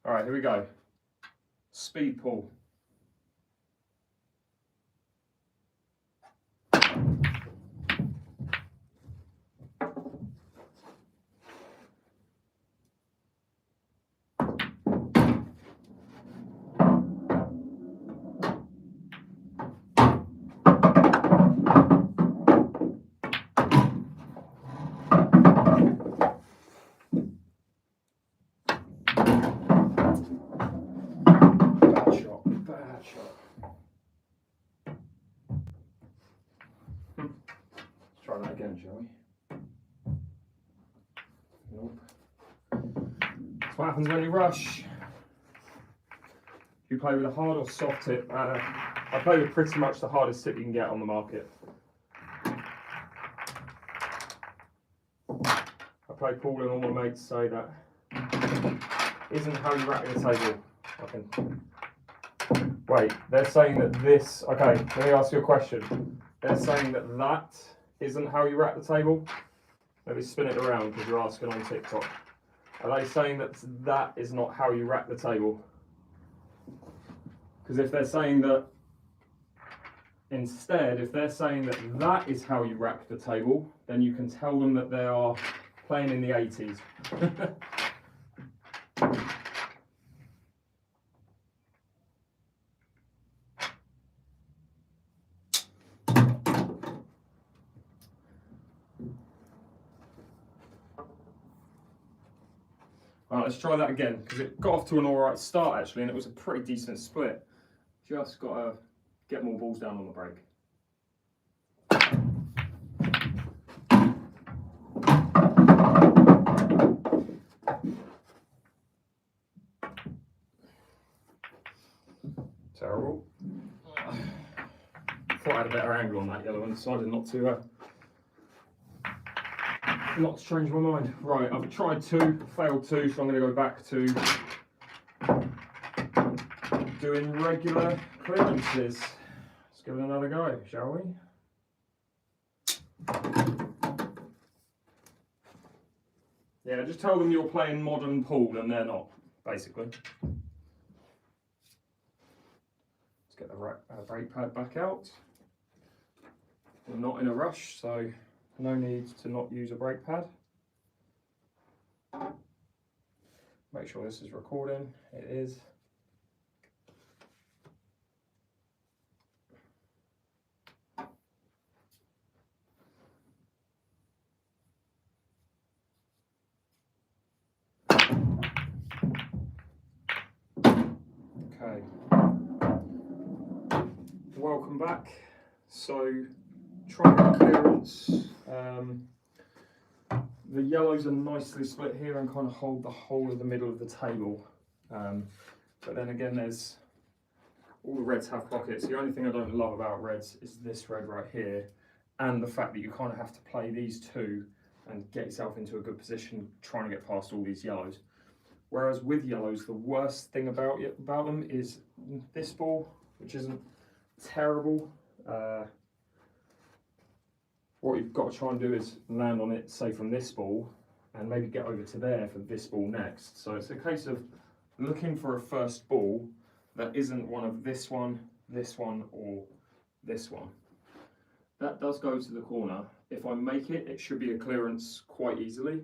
All right, here we go. Speed pull. Bad shot. Let's try that again, shall we? Nope. That's what happens when you rush. You play with a hard or soft tip. I play with pretty much the hardest tip you can get on the market. I play pool and all my mates say that isn't how you rack the table. Wait, they're saying that this, okay, let me ask you a question. They're saying that that isn't how you rack the table? Let me spin it around because you're asking on TikTok. Are they saying that that is not how you rack the table? Because if they're saying that, instead, if they're saying that that is how you rack the table, then you can tell them that they are playing in the 80s. Alright, let's try that again, because it got off to an alright start actually, and it was a pretty decent split. Just got to get more balls down on the break. Terrible. Thought I had a better angle on that yellow and decided not to change my mind. Right, I've tried two, failed two, so I'm going to go back to doing regular clearances. Let's give it another go, shall we? Yeah, just tell them you're playing modern pool and they're not, basically. Let's get the brake pad back out. We're not in a rush, so no need to not use a brake pad. Make sure this is recording. It is. Okay. Welcome back. So, triangle clearance. The yellows are nicely split here and kind of hold the whole of the middle of the table. But then again, there's all the reds have pockets. The only thing I don't love about reds is this red right here, and the fact that you kind of have to play these two and get yourself into a good position trying to get past all these yellows. Whereas with yellows, the worst thing about them is this ball, which isn't terrible. What you've got to try and do is land on it, say from this ball, and maybe get over to there for this ball next. So it's a case of looking for a first ball that isn't one of this one, or this one. That does go to the corner. If I make it, it should be a clearance quite easily.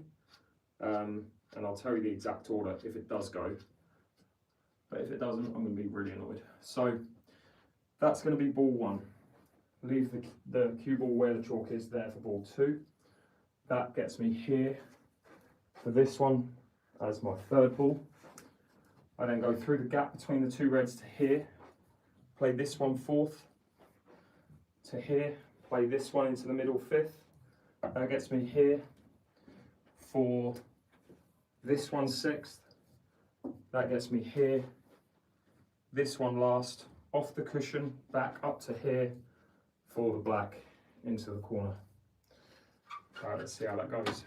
And I'll tell you the exact order if it does go. But if it doesn't, I'm going to be really annoyed. So that's going to be ball one. Leave the cue ball where the chalk is there for ball two. That gets me here for this one as my third ball. I then go through the gap between the two reds to here, play this one fourth, to here, play this one into the middle fifth. That gets me here for this one sixth, That gets me here. This one last, off the cushion, back up to here for the black into the corner. All right, let's see how that goes.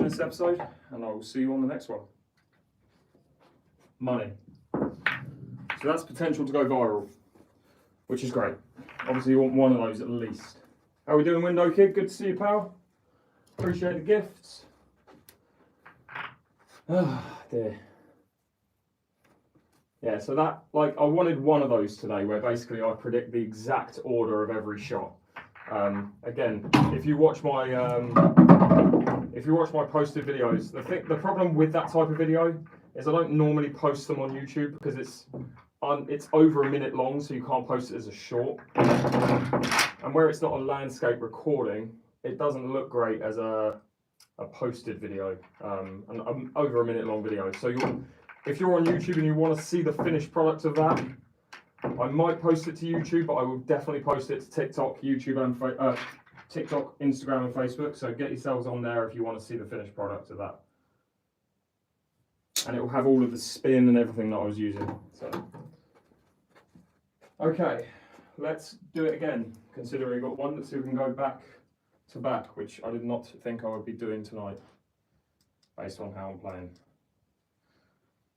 This episode, and I will see you on the next one. Money. So that's potential to go viral, which is great. Obviously you want one of those at least. How are we doing, Window Kid? Good to see you, pal. Appreciate the gifts. Oh dear. Yeah, so that, like, I wanted one of those today where basically I predict the exact order of every shot. Again, if you watch my posted videos, the problem with that type of video is I don't normally post them on YouTube because it's over a minute long, so you can't post it as a short. And where it's not a landscape recording, it doesn't look great as a posted video, an over a minute long video. So if you're on YouTube and you want to see the finished product of that, I might post it to YouTube, but I will definitely post it to TikTok, YouTube, and TikTok, Instagram, and Facebook. So get yourselves on there if you want to see the finished product of that. And it will have all of the spin and everything that I was using. So, okay, let's do it again. Considering I got one, let's see if we can go back to back, which I did not think I would be doing tonight, based on how I'm playing.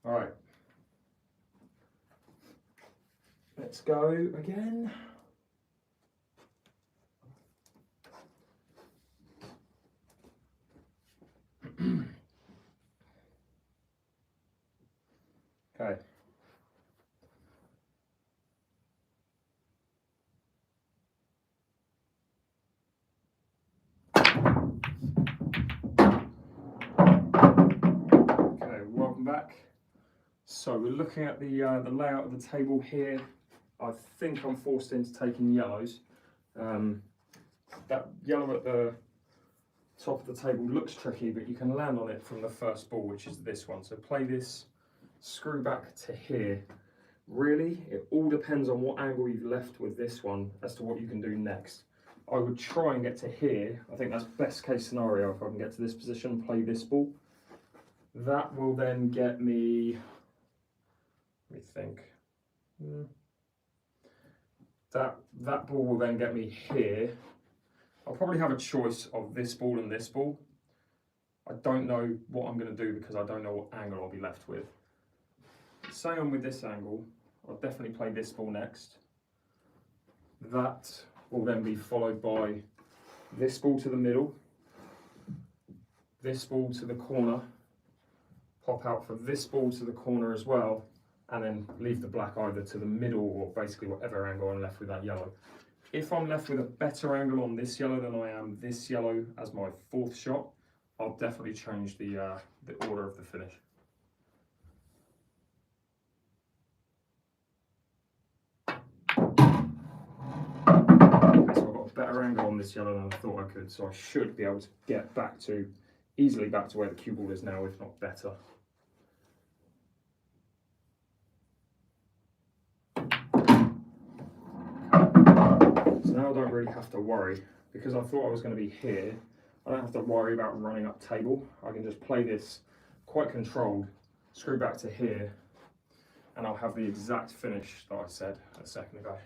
All right. Let's go again. Okay. Okay, welcome back. So we're looking at the layout of the table here. I think I'm forced into taking yellows. That yellow at the top of the table looks tricky, but you can land on it from the first ball, which is this one. So play this, screw back to here. Really, it all depends on what angle you've left with this one as to what you can do next. I would try and get to here. I think that's best case scenario if I can get to this position, play this ball. That will then get me, let me think. That ball will then get me here. I'll probably have a choice of this ball and this ball. I don't know what I'm going to do because I don't know what angle I'll be left with. Say I'm with this angle, I'll definitely play this ball next. That will then be followed by this ball to the middle, this ball to the corner, pop out for this ball to the corner as well, and then leave the black either to the middle or basically whatever angle I'm left with that yellow. If I'm left with a better angle on this yellow than I am this yellow as my fourth shot, I'll definitely change the order of the finish. Okay, so I've got a better angle on this yellow than I thought I could, so I should be able to get easily back to where the cue ball is now, if not better. So now I don't really have to worry, because I thought I was going to be here. I don't have to worry about running up table. I can just play this quite controlled, screw back to here, and I'll have the exact finish that I said a second ago.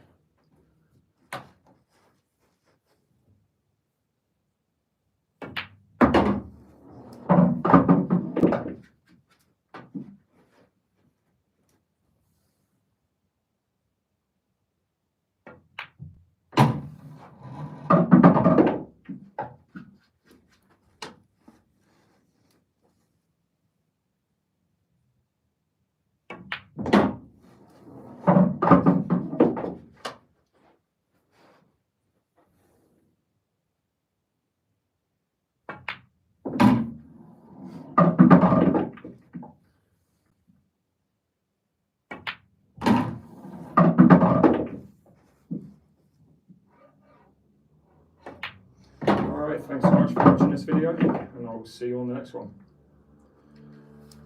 Alright, thanks so much for watching this video, and I'll see you on the next one.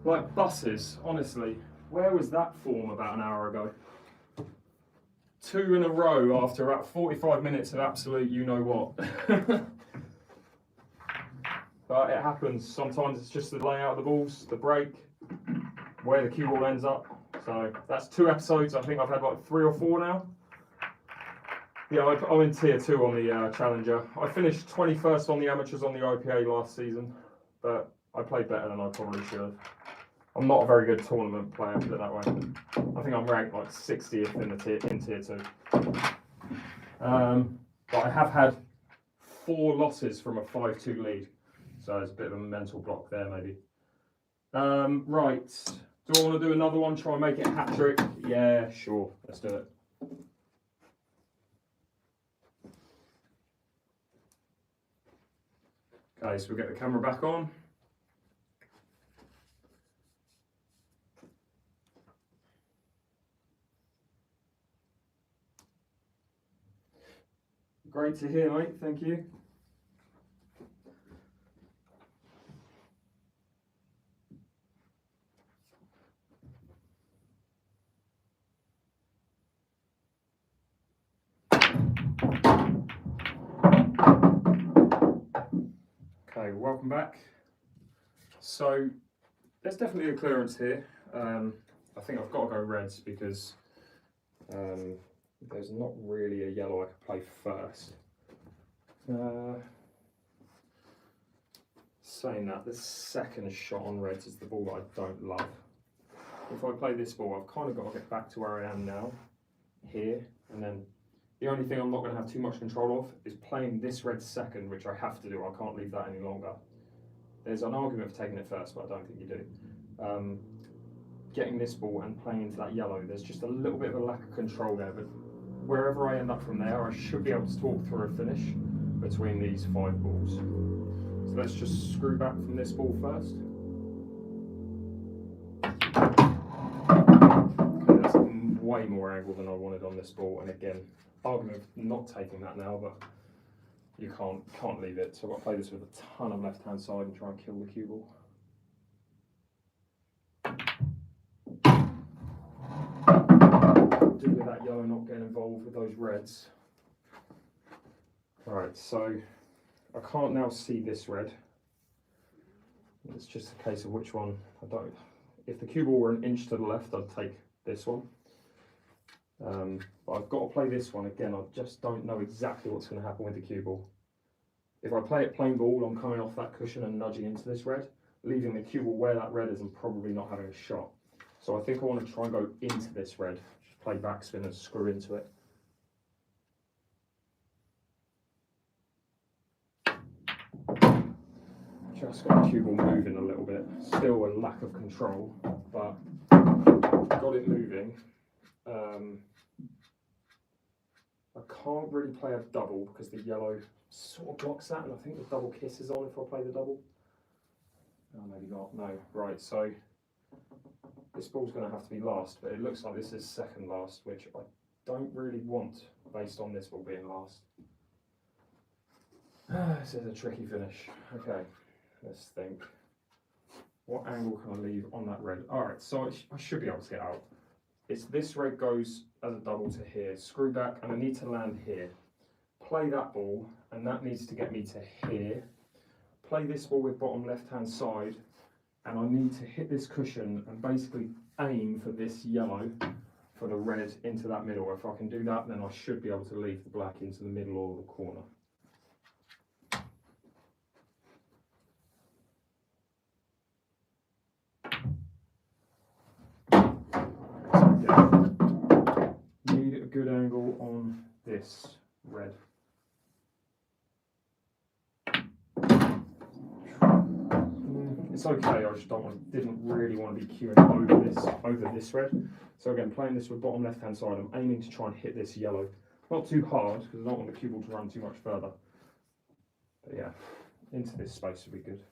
Like buses, honestly, where was that form about an hour ago? 2 in a row after about 45 minutes of absolute you-know-what. But it happens. Sometimes it's just the layout of the balls, the break, where the cue ball ends up. So that's 2 episodes. I think I've had like 3 or 4 now. Yeah, I'm in tier 2 on the Challenger. I finished 21st on the amateurs on the IPA last season, but I played better than I probably should have. I'm not a very good tournament player, put it that way. I think I'm ranked like 60th in tier 2. But I have had 4 losses from a 5-2 lead, so it's a bit of a mental block there maybe. Right, do I want to do another one, try and make it a hat trick? Yeah, sure, let's do it. Okay, so we'll get the camera back on. Great to hear, mate, thank you. Okay, welcome back. So there's definitely a clearance here. I think I've got to go reds because there's not really a yellow I could play first. Saying that, the second shot on reds is the ball that I don't love. If I play this ball, I've kind of got to get back to where I am now, here, and then the only thing I'm not going to have too much control of is playing this red second, which I have to do. I can't leave that any longer. There's an argument for taking it first, but I don't think you do. Getting this ball and playing into that yellow, there's just a little bit of a lack of control there, but wherever I end up from there, I should be able to talk through a finish between these 5 balls. So let's just screw back from this ball first. Okay, that's way more angle than I wanted on this ball, and again, argument of not taking that now, but you can't leave it. So I've got to play this with a ton of left-hand side and try and kill the cue ball. Do with that yellow not getting involved with those reds. Alright, so I can't now see this red. It's just a case of which one I don't. If the cue ball were an inch to the left, I'd take this one. But I've got to play this one again. I just don't know exactly what's going to happen with the cue ball. If I play it plain ball, I'm coming off that cushion and nudging into this red, leaving the cue ball where that red is and probably not having a shot. So I think I want to try and go into this red, just play backspin and screw into it. Just got the cue ball moving a little bit. Still a lack of control, but got it moving. I can't really play a double because the yellow sort of blocks that, and I think the double kiss is on if I play the double. Oh, maybe not. No, right. So this ball's going to have to be last, but it looks like this is second last, which I don't really want based on this ball being last. This is a tricky finish. Okay, let's think. What angle can I leave on that red? All right, so I should be able to get out. It's this red goes as a double to here, screw back, and I need to land here. Play that ball, and that needs to get me to here, play this ball with bottom left-hand side, and I need to hit this cushion and basically aim for this yellow, for the red into that middle. If I can do that, then I should be able to leave the black into the middle or the corner. So yeah, need a good angle on this red. It's okay, I just didn't really want to be queuing over this red. So again, playing this with bottom left hand side, I'm aiming to try and hit this yellow. Not too hard, because I don't want the cue ball to run too much further. But yeah, into this space would be good.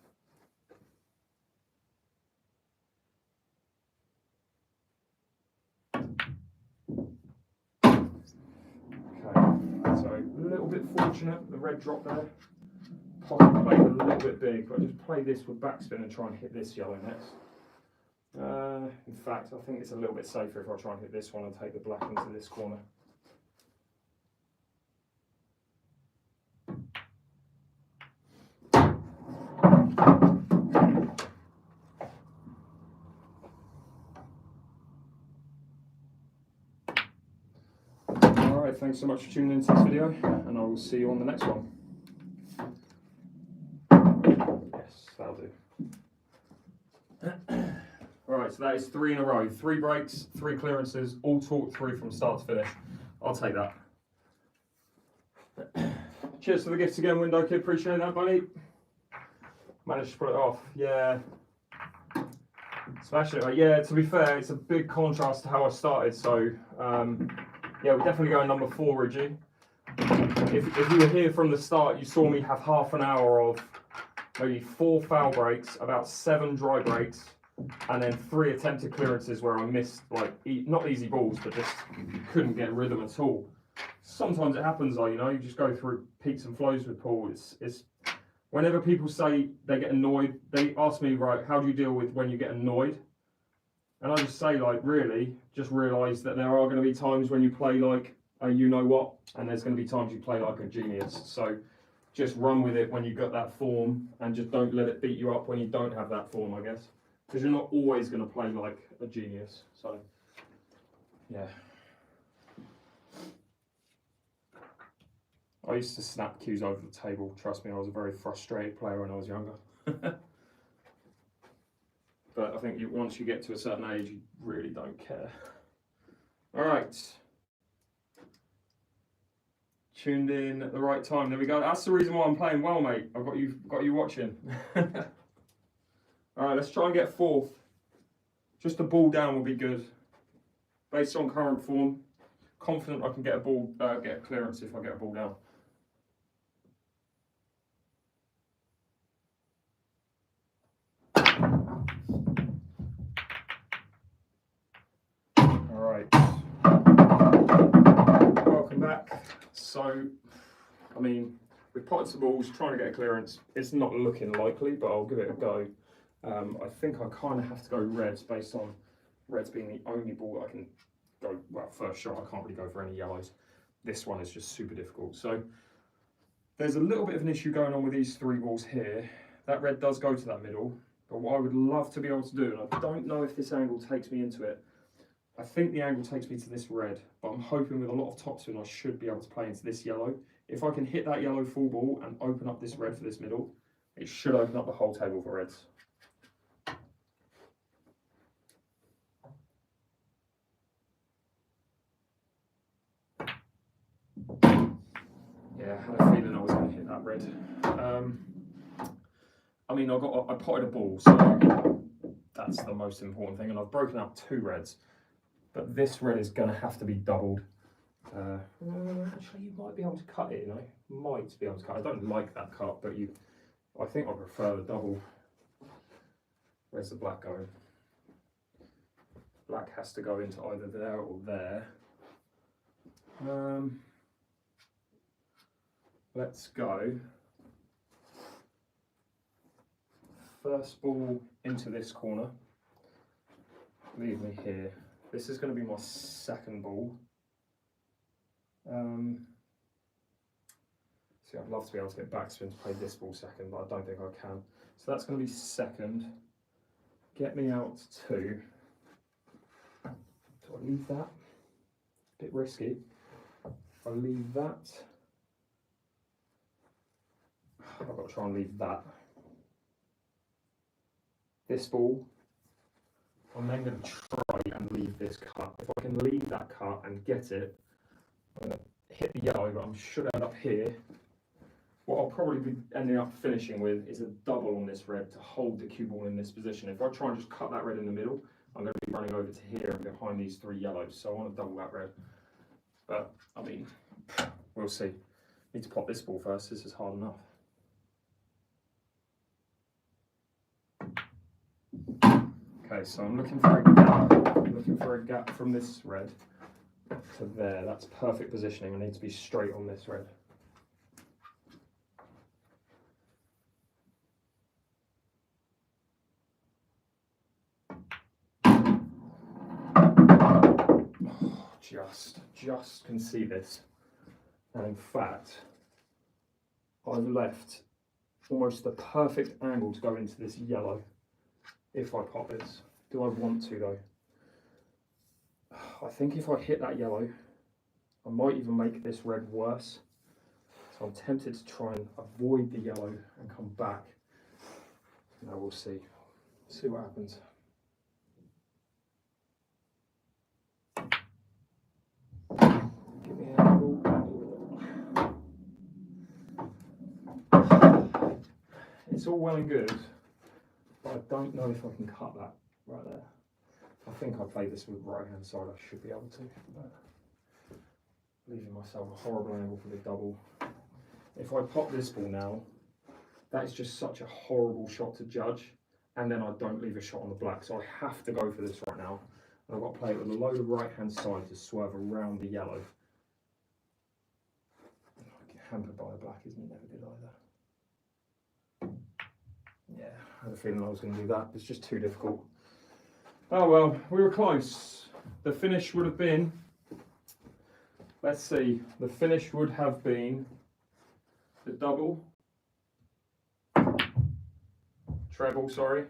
Okay, so a little bit fortunate, the red drop there. Pocket played a little bit big, but I just play this with backspin and try and hit this yellow next. In fact, I think it's a little bit safer if I try and hit this one and take the black into this corner. Alright, thanks so much for tuning into this video, and I will see you on the next one. Yes, that'll do. Alright, so that is 3 in a row. 3 breaks, 3 clearances, all talked through from start to finish. I'll take that. Cheers for the gifts again, Window Kid. Appreciate that, buddy. Managed to put it off. Yeah. Smash it. Yeah, to be fair, it's a big contrast to how I started. So, yeah, we're definitely going number 4, Ridgie. If you were here from the start, you saw me have half an hour of maybe 4 foul breaks, about 7 dry breaks, and then 3 attempted clearances where I missed, like, not easy balls, but just couldn't get rhythm at all. Sometimes it happens, though, you know, you just go through peaks and flows with Paul. It's whenever people say they get annoyed, they ask me, right, how do you deal with when you get annoyed? And I just say, like, really, just realise that there are going to be times when you play like a you-know-what, and there's going to be times you play like a genius. So just run with it when you got that form, and just don't let it beat you up when you don't have that form, I guess. Because you're not always going to play like a genius. So, yeah. I used to snap cues over the table. Trust me, I was a very frustrated player when I was younger. But I think once you get to a certain age, you really don't care. All right. Tuned in at the right time. There we go. That's the reason why I'm playing well, mate. I've got you watching. All right, let's try and get 4th. Just a ball down will be good. Based on current form, confident I can get a clearance if I get a ball down. Welcome back. So, I mean, with pots of balls, trying to get a clearance, it's not looking likely, but I'll give it a go. I think I kind of have to go reds based on reds being the only ball I can go, well, first shot, I can't really go for any yellows. This one is just super difficult. So, there's a little bit of an issue going on with these 3 balls here. That red does go to that middle, but what I would love to be able to do, and I don't know if this angle takes me into it, I think the angle takes me to this red, but I'm hoping with a lot of topspin I should be able to play into this yellow. If I can hit that yellow full ball and open up this red for this middle, it should open up the whole table for reds. Yeah, I had a feeling I was going to hit that red. I mean, I potted a ball, so that's the most important thing, and I've broken up 2 reds. But this red is going to have to be doubled. Actually, you might be able to cut it, you know. Might be able to cut. I don't like that cut, but I think I prefer the double. Where's the black going? Black has to go into either there or there. Let's go. First ball into this corner. Leave me here. This is going to be my 2nd ball. See, I'd love to be able to get backspin to play this ball second, but I don't think I can. So that's going to be second. Get me out to. Do I leave that? A bit risky. If I leave that, I've got to try and leave that. This ball, I'm then going to try and leave this cut. If I can leave that cut and get it, I'm going to hit the yellow, but I should end up here. What I'll probably be ending up finishing with is a double on this red to hold the cue ball in this position. If I try and just cut that red in the middle, I'm going to be running over to here and behind these three yellows. So I want to double that red. But, I mean, we'll see. Need to pop this ball first. This is hard enough. Okay, so I'm looking for a gap. I'm looking for a gap from this red to there. That's perfect positioning. I need to be straight on this red. Just can see this. And in fact, I've left almost the perfect angle to go into this yellow if I pop this. Do I want to though? I think if I hit that yellow, I might even make this red worse. So I'm tempted to try and avoid the yellow and come back. Now we'll see. See what happens. Give me an angle. It's all well and good, but I don't know if I can cut that right there. I think I play this with right hand side, I should be able to, but leaving myself a horrible angle for the double. If I pop this ball now, that is just such a horrible shot to judge, and then I don't leave a shot on the black, so I have to go for this right now. And I've got to play it with a low right hand side to swerve around the yellow. Hampered by the black, isn't it? Never did either. Yeah, I had a feeling I was going to do that. It's just too difficult. Oh well, we were close. The finish would have been, let's see, the finish would have been the double, treble, sorry.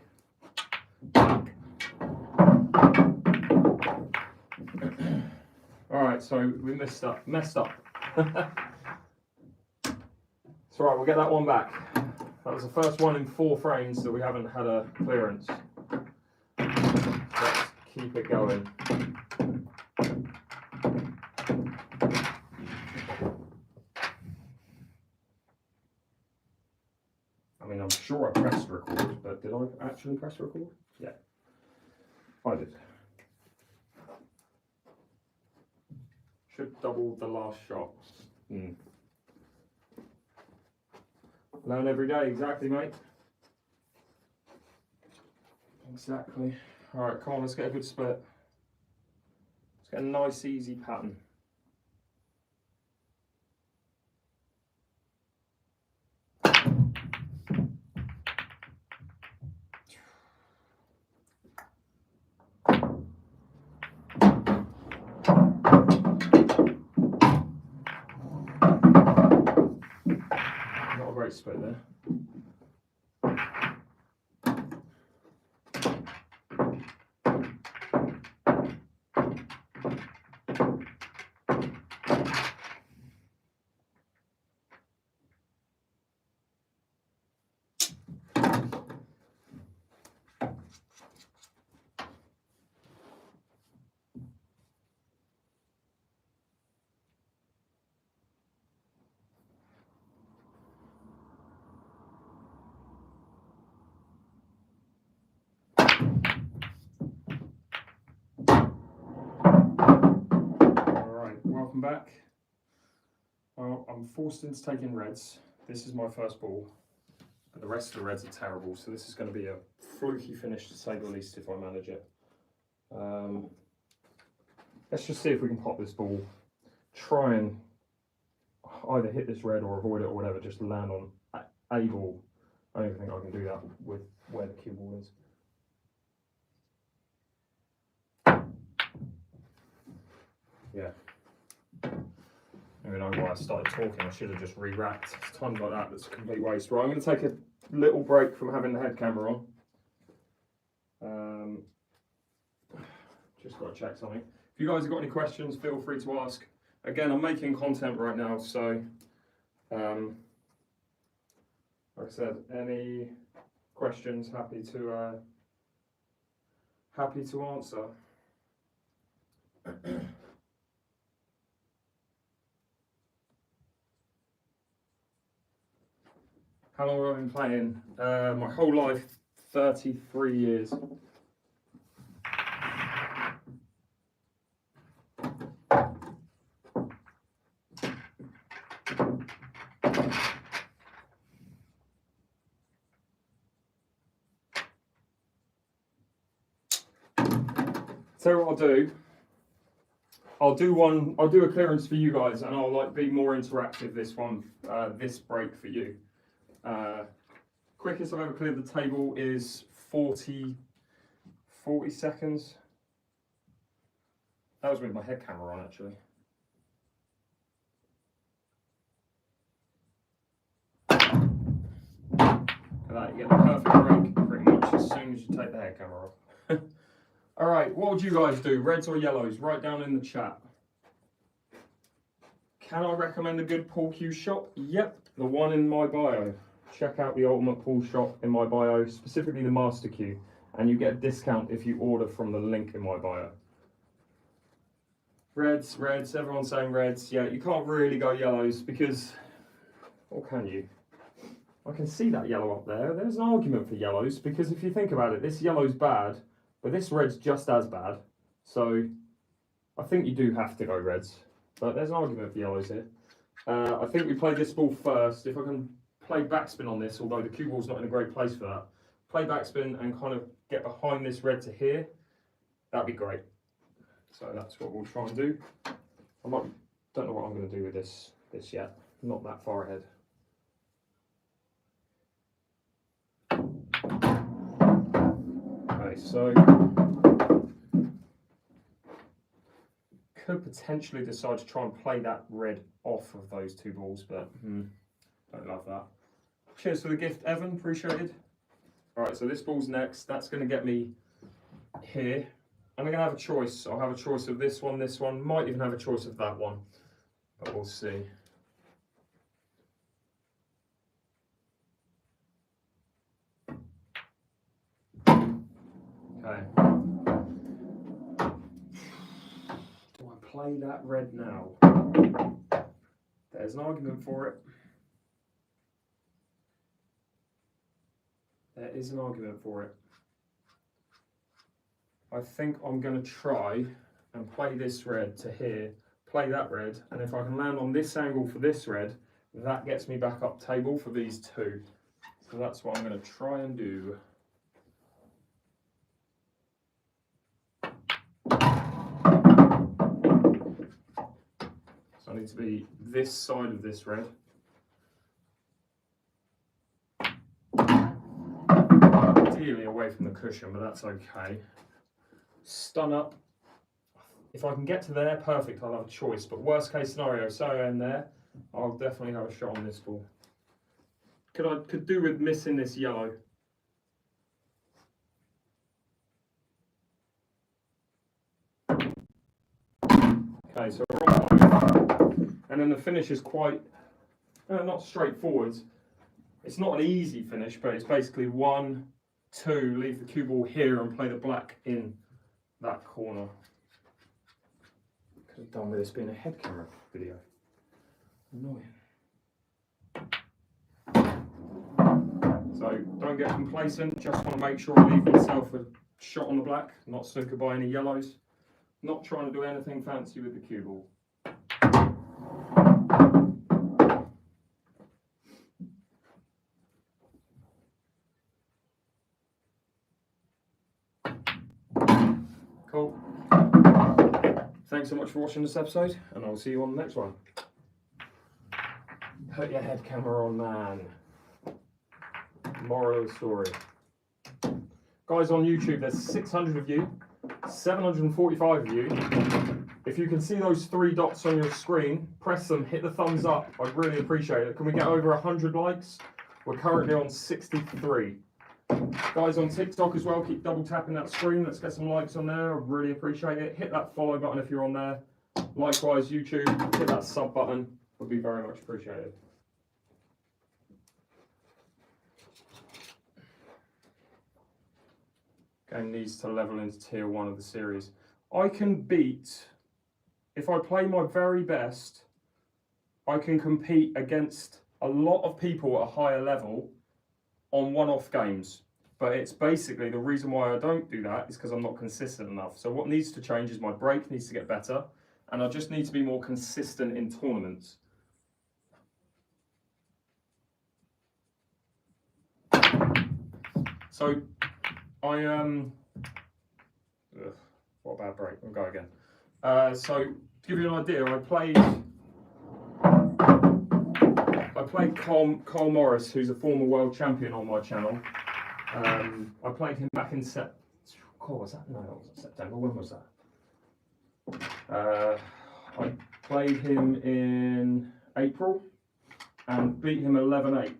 Alright, so we messed up. It's alright, we'll get that one back. That was the first one in 4 frames that we haven't had a clearance. Let's keep it going. I mean, I'm sure I pressed record, but did I actually press record? Yeah, I did. Should double the last shot. Learn every day, exactly, mate. Exactly. Alright, come on, let's get a good split. Let's get a nice, easy pattern. Not a great split there. Welcome back. Well, I'm forced into taking reds. This is my first ball, but the rest of the reds are terrible, so this is going to be a fluky finish to say the least if I manage it. Let's just see if we can pop this ball, try and either hit this red or avoid it or whatever, just land on a ball. I don't think I can do that with where the cue ball is. Yeah. don't even know why I started talking. I should have just re-racked. It's times like that that's a complete waste. Right, I'm going to take a little break from having the head camera on. Just got to check something. If you guys have got any questions, feel free to ask. Again, I'm making content right now, so like I said, any questions, happy to answer. How long have I been playing? My whole life, 33 years. So what I'll do, I'll do a clearance for you guys, and I'll like be more interactive this one, this break for you. Quickest I've ever cleared the table is 40 seconds. That was with my head camera on, actually. And that, you get the perfect break pretty much as soon as you take the head camera off. Alright, what would you guys do? Reds or yellows? Write down in the chat. Can I recommend a good pool cue shop? Yep, the one in my bio. Check out the Ultimate Pool shop in my bio, specifically the Master Cue, and you get a discount if you order from the link in my bio. Reds, everyone's saying reds. Yeah, you can't really go yellows because, or can you? I can see that yellow up there. There's an argument for yellows because if you think about it, this yellow's bad, but this red's just as bad. So I think you do have to go reds, but there's an argument for yellows here. I think we play this ball first. If I can play backspin on this, although the cue ball's not in a great place for that, play backspin and kind of get behind this red to here, that'd be great. So that's what we'll try and do. Don't know what I'm going to do with this yet. Not that far ahead. Okay, so could potentially decide to try and play that red off of those two balls, but don't love that. Cheers for the gift, Evan, appreciated. All right, so this ball's next. That's going to get me here. And I'm going to have a choice. I'll have a choice of this one, might even have a choice of that one, but we'll see. Okay. Do I play that red now? There's an argument for it. There is an argument for it. I think I'm going to try and play this red to here, play that red, and if I can land on this angle for this red, that gets me back up table for these two. So that's what I'm going to try and do. So I need to be this side of this red. Ideally away from the cushion, but that's okay. Stun up. If I can get to there, perfect, I'll have a choice. But worst case scenario, so I am there, I'll definitely have a shot on this ball. Could do with missing this yellow. Okay, so and then the finish is quite, not straightforward. It's not an easy finish, but it's basically 1, 2, leave the cue ball here and play the black in that corner. Could have done with this being a head camera video. Annoying. So don't get complacent, just want to make sure I leave myself a shot on the black, not snooker by any yellows. Not trying to do anything fancy with the cue ball. Cool. Thanks so much for watching this episode, and I'll see you on the next one. Put your head camera on, man. Moral of the story. Guys on YouTube, there's 600 of you, 745 of you. If you can see those 3 dots on your screen, press them, hit the thumbs up. I'd really appreciate it. Can we get over 100 likes? We're currently on 63. Guys on TikTok as well, keep double tapping that screen. Let's get some likes on there. I'd really appreciate it. Hit that follow button if you're on there. Likewise, YouTube, hit that sub button. Would be very much appreciated. Game needs to level into tier 1 of the series. I can beat, if I play my very best, I can compete against a lot of people at a higher level on one-off games. But it's basically, the reason why I don't do that is because I'm not consistent enough. So what needs to change is my break needs to get better, and I just need to be more consistent in tournaments. So I what a bad break. I'll go again. So to give you an idea, I played Carl Morris, who's a former world champion on my channel. I played him back in September. No, that wasn't September. When was that? I played him in April and beat him 11-8.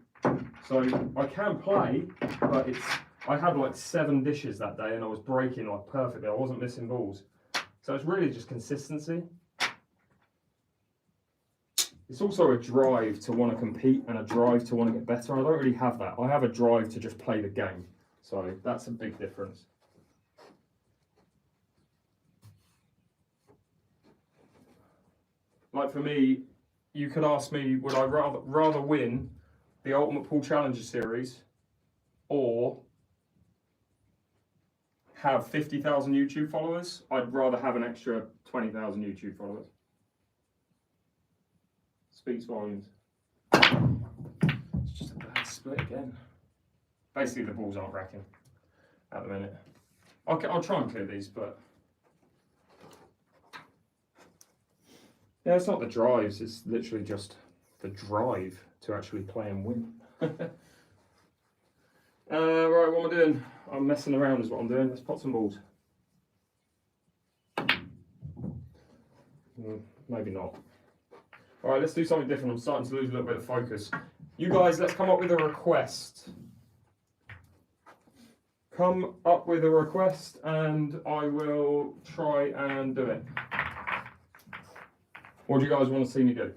So I can play, but I had like 7 dishes that day and I was breaking like perfectly. I wasn't missing balls. So it's really just consistency. It's also a drive to want to compete and a drive to want to get better. I don't really have that. I have a drive to just play the game. So that's a big difference. Like for me, you could ask me, would I rather win the Ultimate Pool Challenger Series or have 50,000 YouTube followers? I'd rather have an extra 20,000 YouTube followers. Speaks volumes. It's just a bad split again. Basically, the balls aren't racking at the minute. I'll try and clear these, but yeah, it's not the drives. It's literally just the drive to actually play and win. Right, what am I doing? I'm messing around is what I'm doing. Let's pot some balls. Maybe not. All right, let's do something different. I'm starting to lose a little bit of focus. You guys, let's come up with a request. Come up with a request and I will try and do it. What do you guys want to see me do?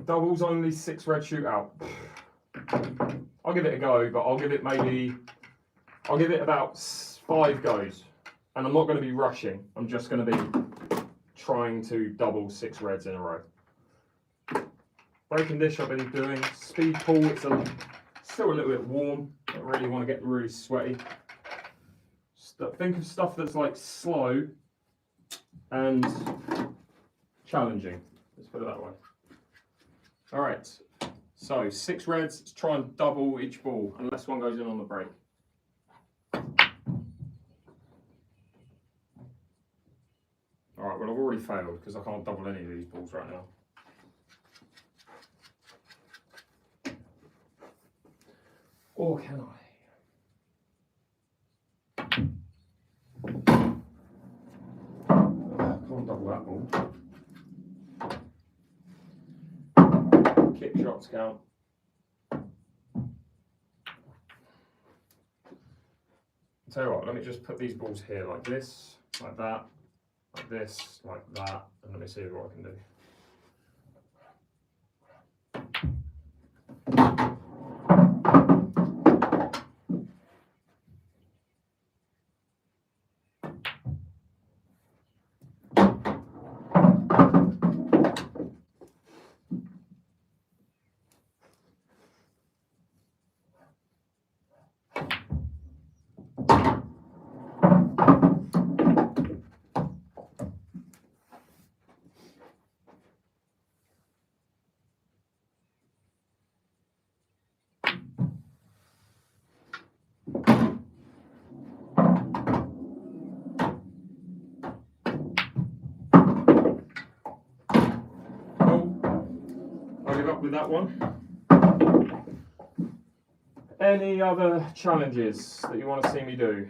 Doubles only 6 red shootout. I'll give it a go, but I'll give it about 5 goes. And I'm not going to be rushing. I'm just going to be trying to double 6 reds in a row. Breaking dish I've been doing. Speed pool, it's still a little bit warm. Don't really want to get really sweaty. Think of stuff that's like slow and challenging. Let's put it that way. All right, so 6 reds, let's try and double each ball, unless one goes in on the break. All right, well I've already failed because I can't double any of these balls right now. Or can I? Can't double that ball. Kick shots count. Tell you what, let me just put these balls here like this, like that, like this, like that, and let me see what I can do. With that one. Any other challenges that you want to see me do?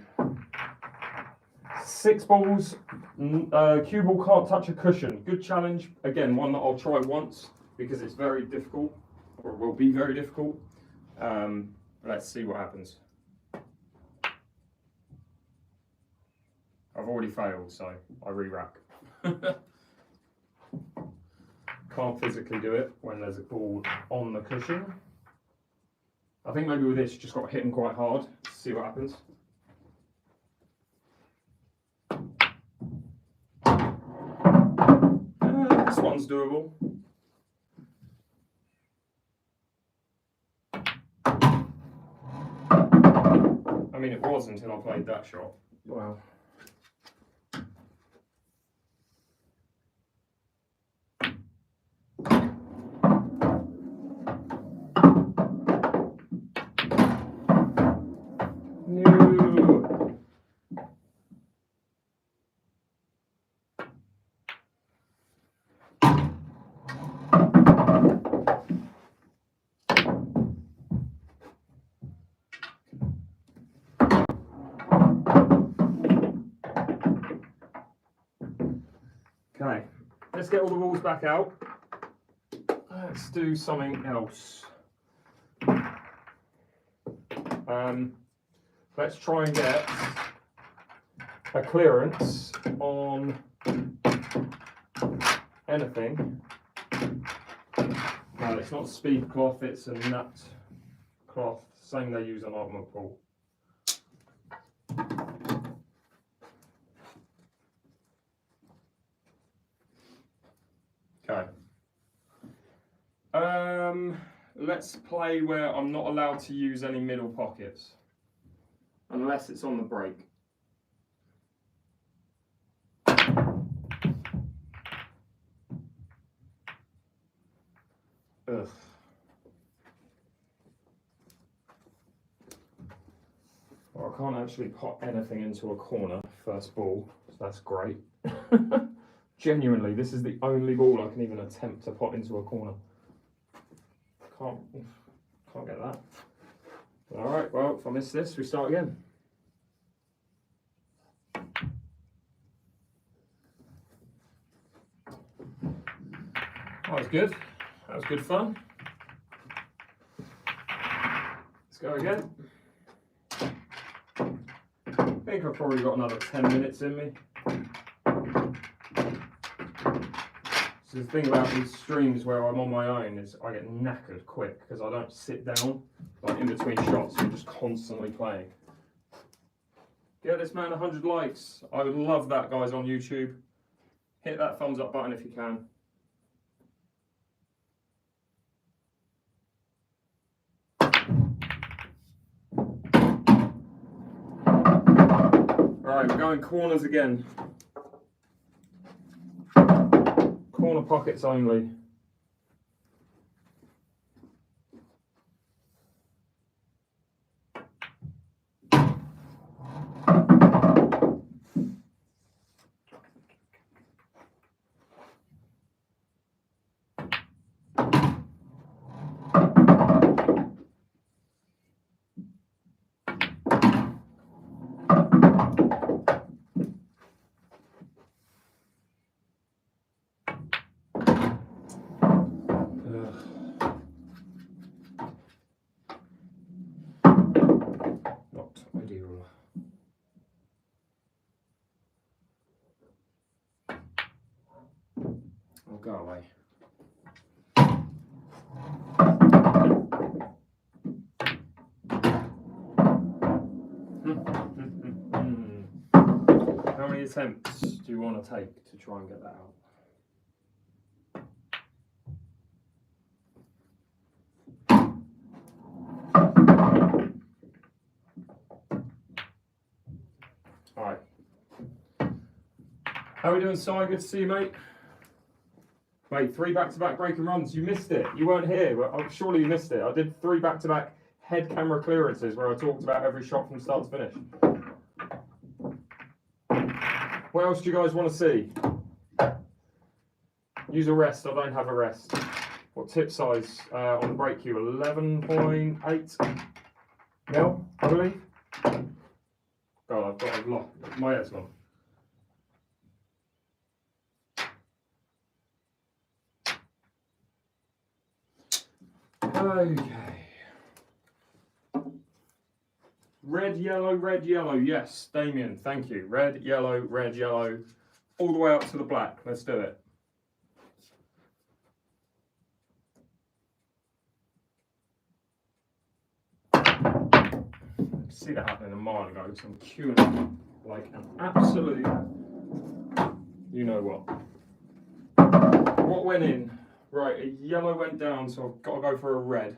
6 balls, cue ball can't touch a cushion. Good challenge. Again, one that I'll try once because it's very difficult, or will be very difficult. Let's see what happens. I've already failed, so I re-rack. Can't physically do it when there's a ball on the cushion. I think maybe with this, you just got to hit them quite hard to see what happens. This one's doable. I mean, it was until I played that shot. Wow. Okay, let's get all the balls back out. Let's do something else. Let's try and get a clearance on anything. No, it's not a speed cloth, it's a nut cloth, same they use on ultimate pool. Okay. Let's play where I'm not allowed to use any middle pockets, unless it's on the break. Ugh. Well, I can't actually pot anything into a corner first ball, so that's great. Genuinely, this is the only ball I can even attempt to pot into a corner. Can't get that. Alright, well, if I miss this, we start again. That was good. That was good fun. Let's go again. I think I've probably got another 10 minutes in me. So the thing about these streams where I'm on my own is I get knackered quick because I don't sit down like in between shots. I'm just constantly playing. Get this man 100 likes. I would love that, guys, on YouTube. Hit that thumbs up button if you can. Right, we're going corners again. Corner pockets only. Go away. How many attempts do you want to take to try and get that out? Alright. How are we doing, Si? Good to see you, mate. Mate, 3 back-to-back breaking runs. You missed it. You weren't here. Well, surely you missed it. I did 3 back-to-back head camera clearances where I talked about every shot from start to finish. What else do you guys want to see? Use a rest. I don't have a rest. What tip size on the break cue? 11.8. Mil, I believe. God, I've got a lot. My head's gone. Okay. Red, yellow, yes, Damien, thank you. Red, yellow, all the way up to the black. Let's do it. See that happening a mile ago, so I'm queuing up like an absolute, you know what. What went in? Right, a yellow went down, so I've got to go for a red.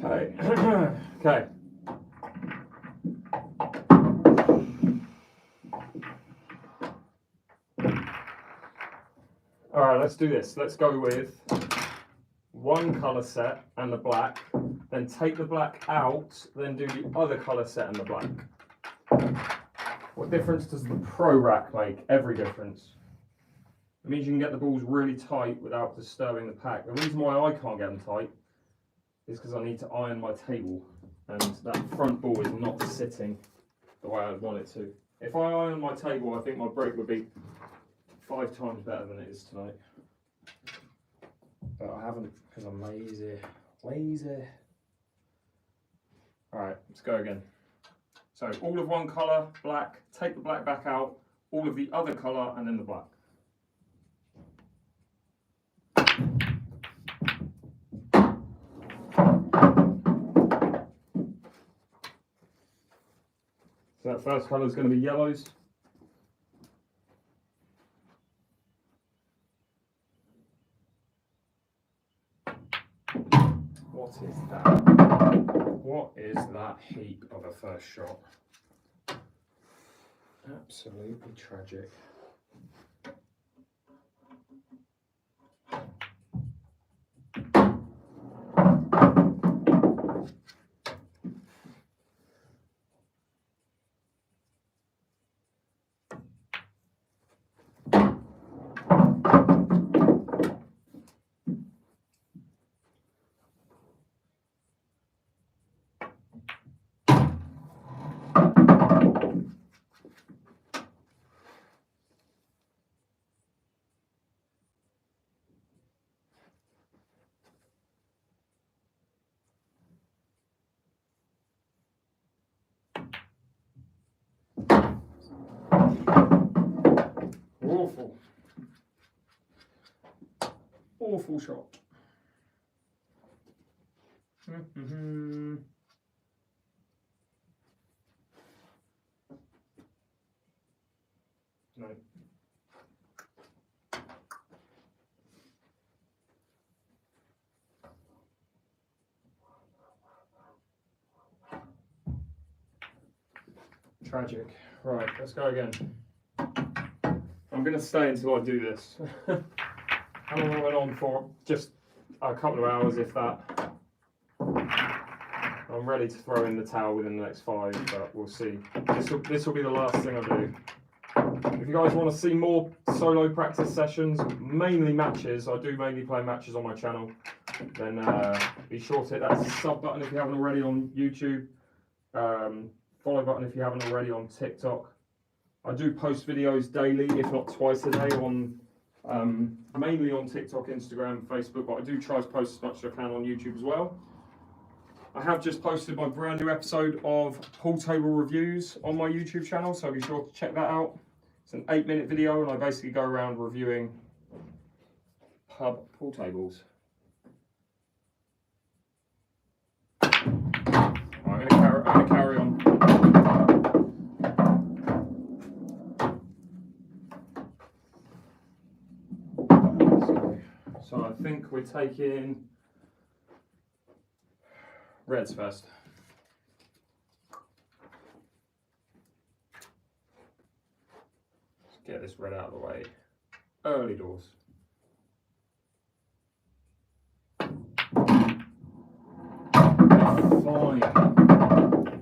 Okay. Okay. All right, let's do this. Let's go with one colour set and the black, then take the black out, then do the other colour set and the black. What difference does the Pro Rack make? Every difference. It means you can get the balls really tight without disturbing the pack. The reason why I can't get them tight is because I need to iron my table, and that front ball is not sitting the way I want it to. If I iron my table, I think my break would be 5 times better than it is tonight. But I haven't because I'm lazy. Lazy. Alright, let's go again. So all of one colour, black, take the black back out, all of the other colour, and then the black. So that first colour is going to be yellows. What is that? What is that heap of a first shot? Absolutely tragic. Awful. Awful shot. No. Tragic. Right, let's go again. I'm going to stay until I do this. How long I went on for? Just a couple of hours, if that. I'm ready to throw in the towel within the next 5, but we'll see. This will be the last thing I do. If you guys want to see more solo practice sessions, mainly matches, I do mainly play matches on my channel, then be sure to hit that sub button if you haven't already on YouTube, follow button if you haven't already on TikTok. I do post videos daily, if not twice a day, on mainly on TikTok, Instagram, Facebook, but I do try to post as much as I can on YouTube as well. I have just posted my brand new episode of pool table reviews on my YouTube channel, so be sure to check that out. It's an 8-minute video, and I basically go around reviewing pub pool tables. I'm going to carry on. So I think we're taking reds first. Let's get this red out of the way. Early doors. Fine.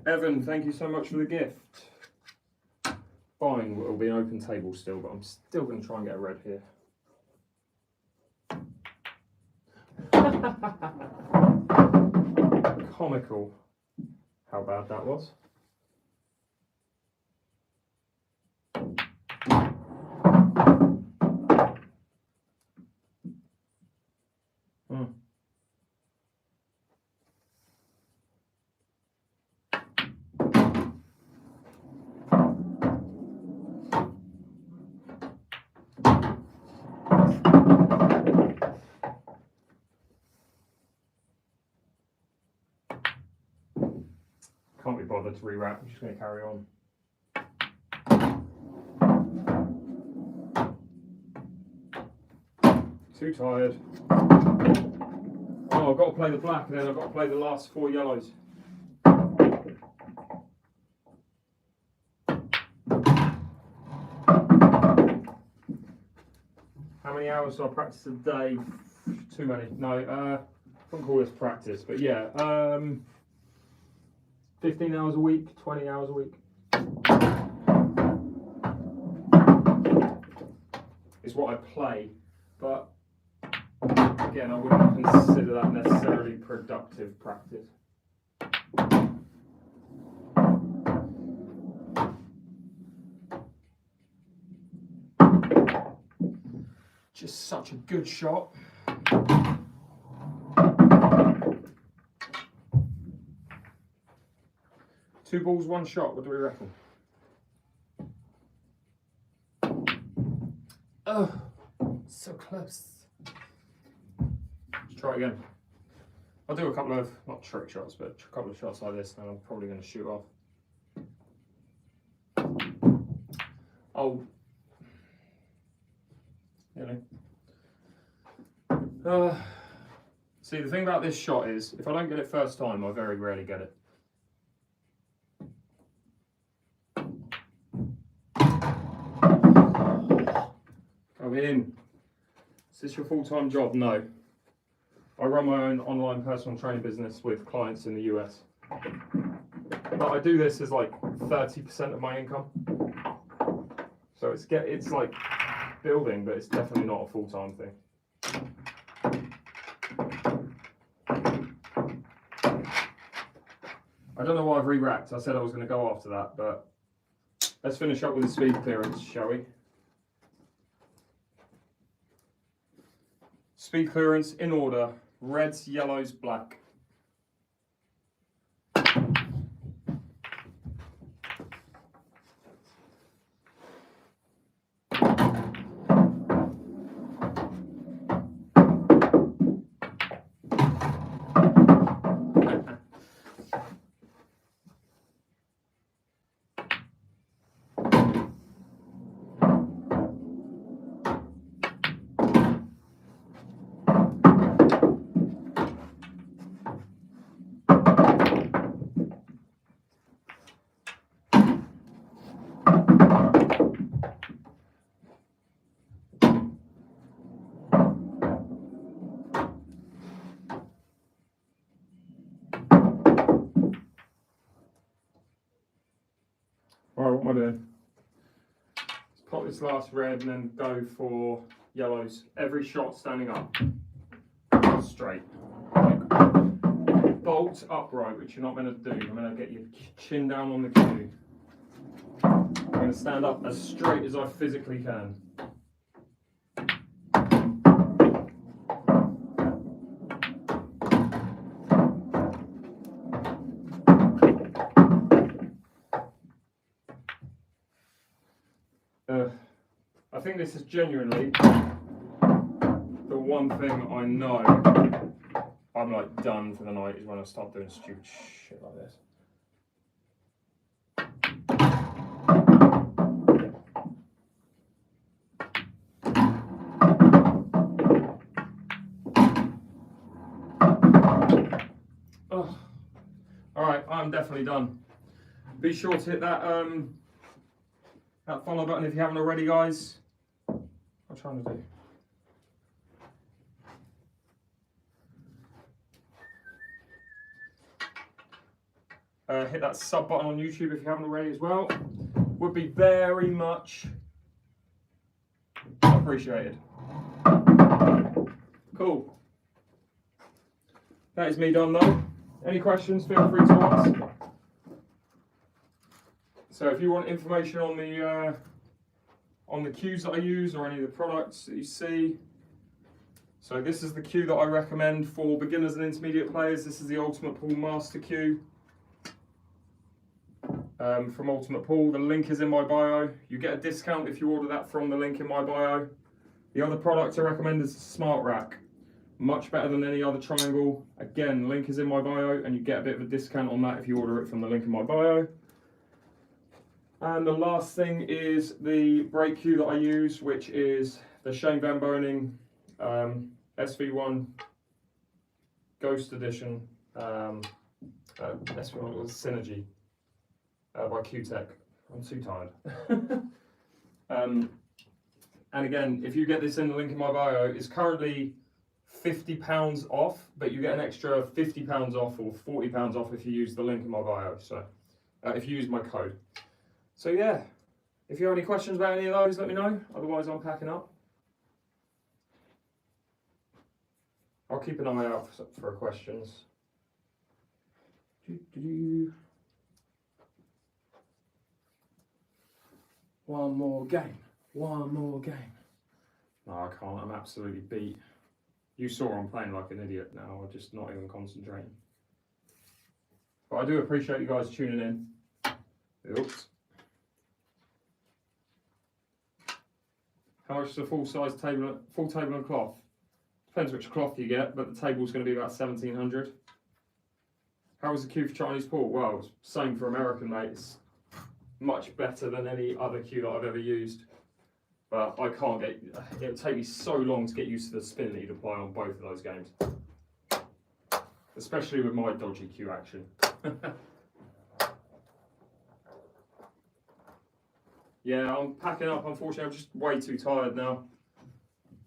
Evan, thank you so much for the gift. Fine, it'll be an open table still, but I'm still going to try and get a red here. Comical how bad that was. Can't be bothered to rewrap, I'm just going to carry on. Too tired. Oh, I've got to play the black and then I've got to play the last 4 yellows. How many hours do I practice a day? Too many. No, I wouldn't call this practice, but yeah. 15 hours a week, 20 hours a week. Is what I play, but again, I wouldn't consider that necessarily productive practice. Just such a good shot. 2 balls, 1 shot, what do we reckon? Oh, so close. Let's try again. I'll do a couple of, not trick shots, but a couple of shots like this, and I'm probably going to shoot off. Oh, you know. See, the thing about this shot is, if I don't get it first time, I very rarely get it. Come in. Is this your full-time job? No. I run my own online personal training business with clients in the US. But I do this as like 30% of my income. So it's like building, but it's definitely not a full-time thing. I don't know why I've re-racked. I said I was going to go after that, but let's finish up with the speed clearance, shall we? Speed clearance in order, reds, yellows, black. Alright, what am I doing? Let's pop this last red and then go for yellows. Every shot standing up. Straight. Bolt upright, which you're not going to do. I'm going to get your chin down on the cue. I'm going to stand up as straight as I physically can. I think this is genuinely the one thing I know I'm like done for the night is when I start doing stupid shit like this. Oh. Alright, I'm definitely done. Be sure to hit that that follow button if you haven't already, guys. What I'm trying to do. Hit that sub button on YouTube if you haven't already as well. Would be very much appreciated. Cool. That is me done though. Any questions, feel free to ask. So if you want information on the cues that I use or any of the products that you see, so this is the cue that I recommend for beginners and intermediate players. This is the Ultimate Pool Master Cue from Ultimate Pool. The link is in my bio. You get a discount if you order that from the link in my bio. The other product I recommend is the Smart Rack. Much better than any other triangle. Again, link is in my bio and you get a bit of a discount on that if you order it from the link in my bio. And the last thing is the brake cue that I use, which is the Shane Van Boening SV1 Ghost Edition SV1 Synergy by Q-Tech. I'm too tired. And again, if you get this in the link in my bio, it's currently £50 off, but you get an extra £50 off or £40 off if you use the link in my bio. So if you use my code. So yeah, if you have any questions about any of those, let me know. Otherwise, I'm packing up. I'll keep an eye out for questions. One more game. One more game. No, I can't. I'm absolutely beat. You saw I'm playing like an idiot now. I'm just not even concentrating. But I do appreciate you guys tuning in. Oops. How much is a full table and cloth? Depends which cloth you get, but the table's going to be about 1,700. How was the cue for Chinese pool? Well, it's same for American, mate. It's much better than any other cue that I've ever used. But I can't get, it'll take me so long to get used to the spin that you'd apply on both of those games. Especially with my dodgy cue action. Yeah, I'm packing up, unfortunately. I'm just way too tired now.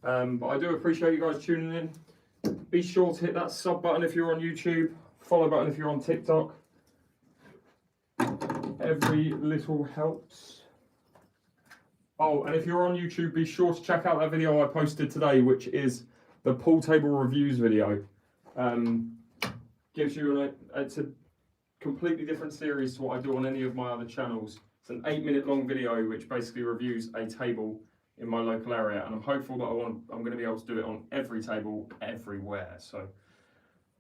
But I do appreciate you guys tuning in. Be sure to hit that sub button if you're on YouTube, follow button if you're on TikTok. Every little helps. Oh, and if you're on YouTube, be sure to check out that video I posted today, which is the pool table reviews video. Gives you it's a completely different series to what I do on any of my other channels. It's an 8-minute long video which basically reviews a table in my local area, and I'm hopeful that I'm going to be able to do it on every table everywhere. So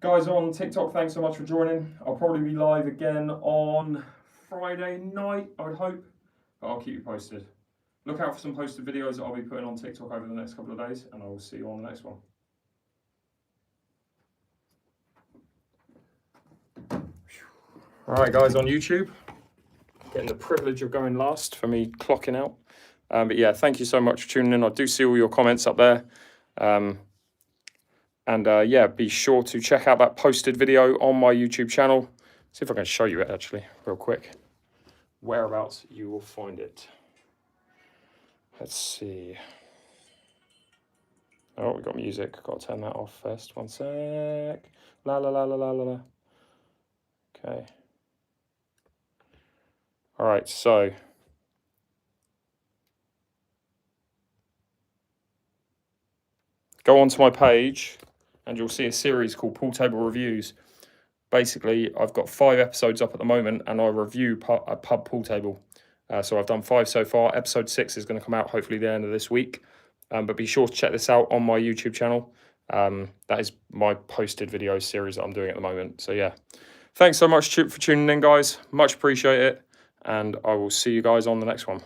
guys on TikTok, thanks so much for joining. I'll probably be live again on Friday night, I would hope, but I'll keep you posted. Look out for some posted videos that I'll be putting on TikTok over the next couple of days, and I will see you on the next one. Alright guys on YouTube, getting the privilege of going last for me clocking out. But yeah, thank you so much for tuning in. I do see all your comments up there. Yeah, be sure to check out that posted video on my YouTube channel. See if I can show you it actually, real quick. Whereabouts you will find it. Let's see. Oh, we got music. Got to turn that off first. One sec. La la la la la la la. Okay. All right, so go onto my page and you'll see a series called Pool Table Reviews. Basically, I've got 5 episodes up at the moment and I review a pub pool table. So I've done 5 so far. Episode 6 is going to come out hopefully the end of this week. But be sure to check this out on my YouTube channel. That is my posted video series that I'm doing at the moment. So yeah, thanks so much for tuning in, guys. Much appreciate it. And I will see you guys on the next one.